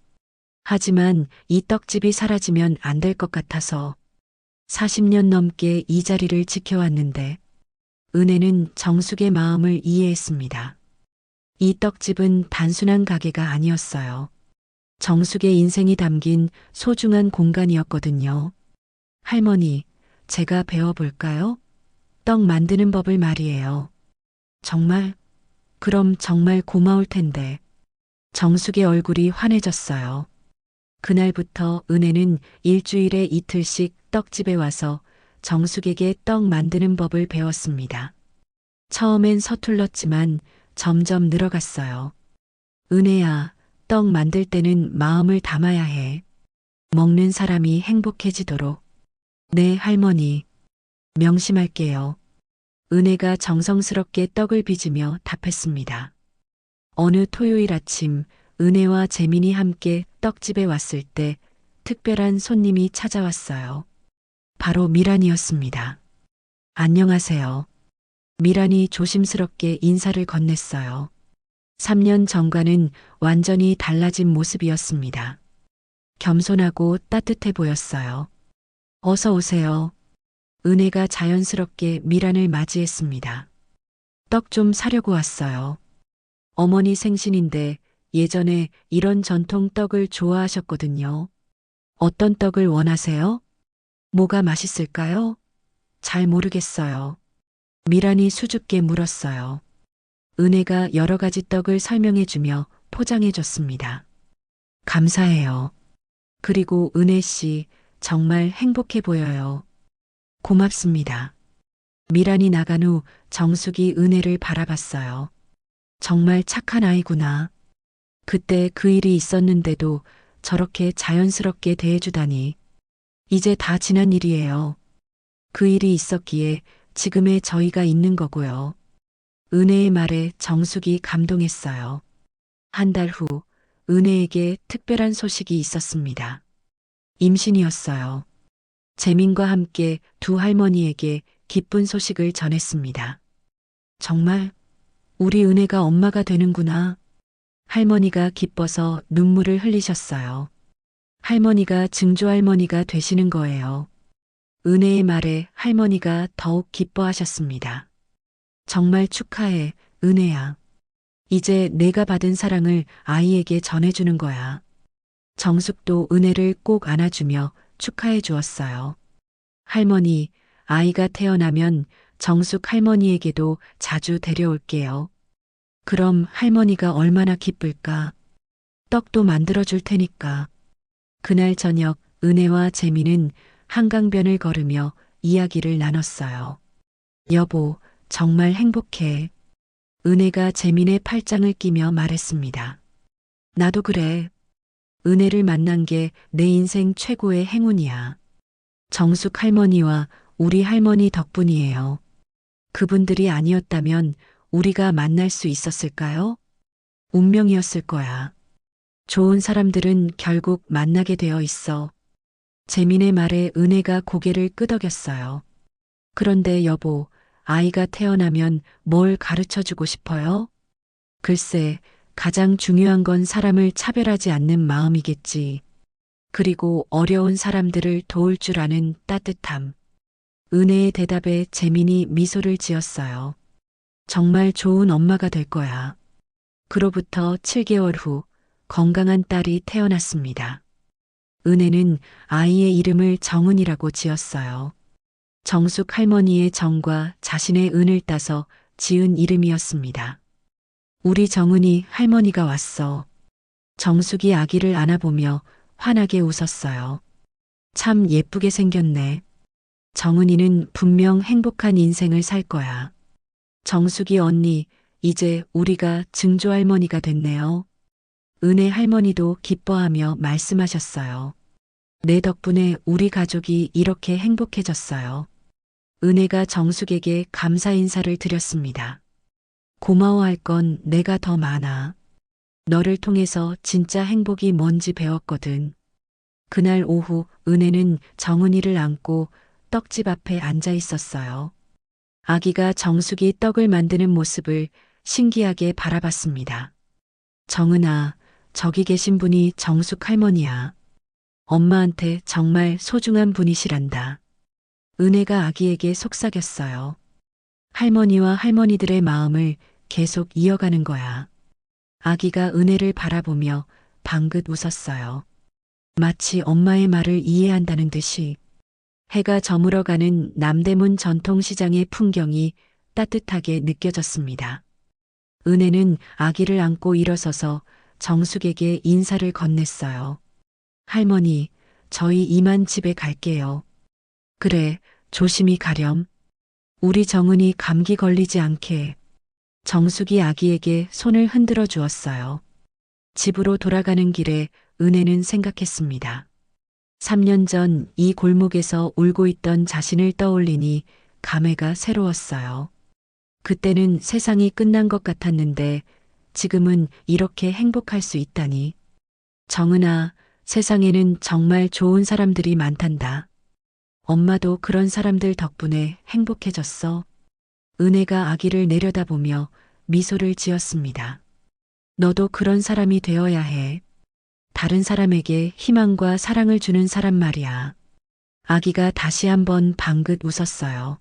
하지만 이 떡집이 사라지면 안 될 것 같아서 40년 넘게 이 자리를 지켜왔는데 은혜는 정숙의 마음을 이해했습니다. 이 떡집은 단순한 가게가 아니었어요. 정숙의 인생이 담긴 소중한 공간이었거든요. 할머니, 제가 배워볼까요? 떡 만드는 법을 말이에요. 정말? 그럼 정말 고마울 텐데. 정숙의 얼굴이 환해졌어요. 그날부터 은혜는 일주일에 이틀씩 떡집에 와서 정숙에게 떡 만드는 법을 배웠습니다. 처음엔 서툴렀지만 점점 늘어갔어요. 은혜야, 떡 만들 때는 마음을 담아야 해. 먹는 사람이 행복해지도록. 네, 할머니. 명심할게요. 은혜가 정성스럽게 떡을 빚으며 답했습니다. 어느 토요일 아침 은혜와 재민이 함께 떡집에 왔을 때 특별한 손님이 찾아왔어요. 바로 미란이었습니다. 안녕하세요. 미란이 조심스럽게 인사를 건넸어요. 3년 전과는 완전히 달라진 모습이었습니다. 겸손하고 따뜻해 보였어요. 어서 오세요. 은혜가 자연스럽게 미란을 맞이했습니다. 떡 좀 사려고 왔어요. 어머니 생신인데 예전에 이런 전통 떡을 좋아하셨거든요. 어떤 떡을 원하세요? 뭐가 맛있을까요? 잘 모르겠어요. 미란이 수줍게 물었어요. 은혜가 여러 가지 떡을 설명해주며 포장해줬습니다. 감사해요. 그리고 은혜 씨, 정말 행복해 보여요. 고맙습니다. 미란이 나간 후 정숙이 은혜를 바라봤어요. 정말 착한 아이구나. 그때 그 일이 있었는데도 저렇게 자연스럽게 대해주다니. 이제 다 지난 일이에요. 그 일이 있었기에 지금의 저희가 있는 거고요. 은혜의 말에 정숙이 감동했어요. 한 달 후 은혜에게 특별한 소식이 있었습니다. 임신이었어요. 재민과 함께 두 할머니에게 기쁜 소식을 전했습니다. 정말 우리 은혜가 엄마가 되는구나. 할머니가 기뻐서 눈물을 흘리셨어요. 할머니가 증조할머니가 되시는 거예요. 은혜의 말에 할머니가 더욱 기뻐하셨습니다. 정말 축하해, 은혜야. 이제 내가 받은 사랑을 아이에게 전해주는 거야. 정숙도 은혜를 꼭 안아주며 축하해 주었어요. 할머니, 아이가 태어나면 정숙 할머니에게도 자주 데려올게요. 그럼 할머니가 얼마나 기쁠까? 떡도 만들어 줄 테니까. 그날 저녁 은혜와 재미는 한강변을 걸으며 이야기를 나눴어요. 여보, 정말 행복해. 은혜가 재민의 팔짱을 끼며 말했습니다. 나도 그래. 은혜를 만난 게 내 인생 최고의 행운이야. 정숙 할머니와 우리 할머니 덕분이에요. 그분들이 아니었다면 우리가 만날 수 있었을까요? 운명이었을 거야. 좋은 사람들은 결국 만나게 되어 있어. 재민의 말에 은혜가 고개를 끄덕였어요. 그런데 여보, 아이가 태어나면 뭘 가르쳐 주고 싶어요? 글쎄, 가장 중요한 건 사람을 차별하지 않는 마음이겠지. 그리고 어려운 사람들을 도울 줄 아는 따뜻함. 은혜의 대답에 재민이 미소를 지었어요. 정말 좋은 엄마가 될 거야. 그로부터 7개월 후 건강한 딸이 태어났습니다. 은혜는 아이의 이름을 정은이라고 지었어요. 정숙 할머니의 정과 자신의 은을 따서 지은 이름이었습니다. 우리 정은이 할머니가 왔어. 정숙이 아기를 안아보며 환하게 웃었어요. 참 예쁘게 생겼네. 정은이는 분명 행복한 인생을 살 거야. 정숙이 언니, 이제 우리가 증조할머니가 됐네요. 은혜 할머니도 기뻐하며 말씀하셨어요. 내 덕분에 우리 가족이 이렇게 행복해졌어요. 은혜가 정숙에게 감사 인사를 드렸습니다. 고마워할 건 내가 더 많아. 너를 통해서 진짜 행복이 뭔지 배웠거든. 그날 오후 은혜는 정은이를 안고 떡집 앞에 앉아 있었어요. 아기가 정숙이 떡을 만드는 모습을 신기하게 바라봤습니다. 정은아, 저기 계신 분이 정숙 할머니야. 엄마한테 정말 소중한 분이시란다. 은혜가 아기에게 속삭였어요. 할머니와 할머니들의 마음을 계속 이어가는 거야. 아기가 은혜를 바라보며 방긋 웃었어요. 마치 엄마의 말을 이해한다는 듯이. 해가 저물어가는 남대문 전통시장의 풍경이 따뜻하게 느껴졌습니다. 은혜는 아기를 안고 일어서서 정숙에게 인사를 건넸어요. 할머니, 저희 이만 집에 갈게요. 그래, 조심히 가렴. 우리 정은이 감기 걸리지 않게. 정숙이 아기에게 손을 흔들어 주었어요. 집으로 돌아가는 길에 은혜는 생각했습니다. 3년 전 이 골목에서 울고 있던 자신을 떠올리니 감회가 새로웠어요. 그때는 세상이 끝난 것 같았는데 지금은 이렇게 행복할 수 있다니. 정은아, 세상에는 정말 좋은 사람들이 많단다. 엄마도 그런 사람들 덕분에 행복해졌어. 은혜가 아기를 내려다보며 미소를 지었습니다. 너도 그런 사람이 되어야 해. 다른 사람에게 희망과 사랑을 주는 사람 말이야. 아기가 다시 한번 방긋 웃었어요.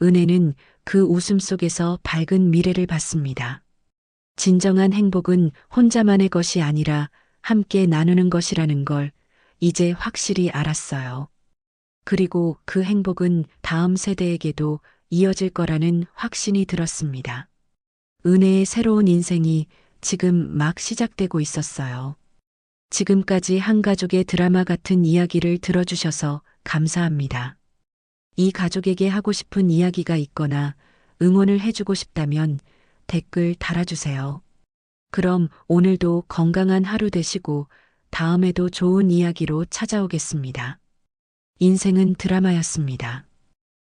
은혜는 그 웃음 속에서 밝은 미래를 봤습니다. 진정한 행복은 혼자만의 것이 아니라 함께 나누는 것이라는 걸 이제 확실히 알았어요. 그리고 그 행복은 다음 세대에게도 이어질 거라는 확신이 들었습니다. 은혜의 새로운 인생이 지금 막 시작되고 있었어요. 지금까지 한 가족의 드라마 같은 이야기를 들어주셔서 감사합니다. 이 가족에게 하고 싶은 이야기가 있거나 응원을 해주고 싶다면 댓글 달아주세요. 그럼 오늘도 건강한 하루 되시고 다음에도 좋은 이야기로 찾아오겠습니다. 인생은 드라마였습니다.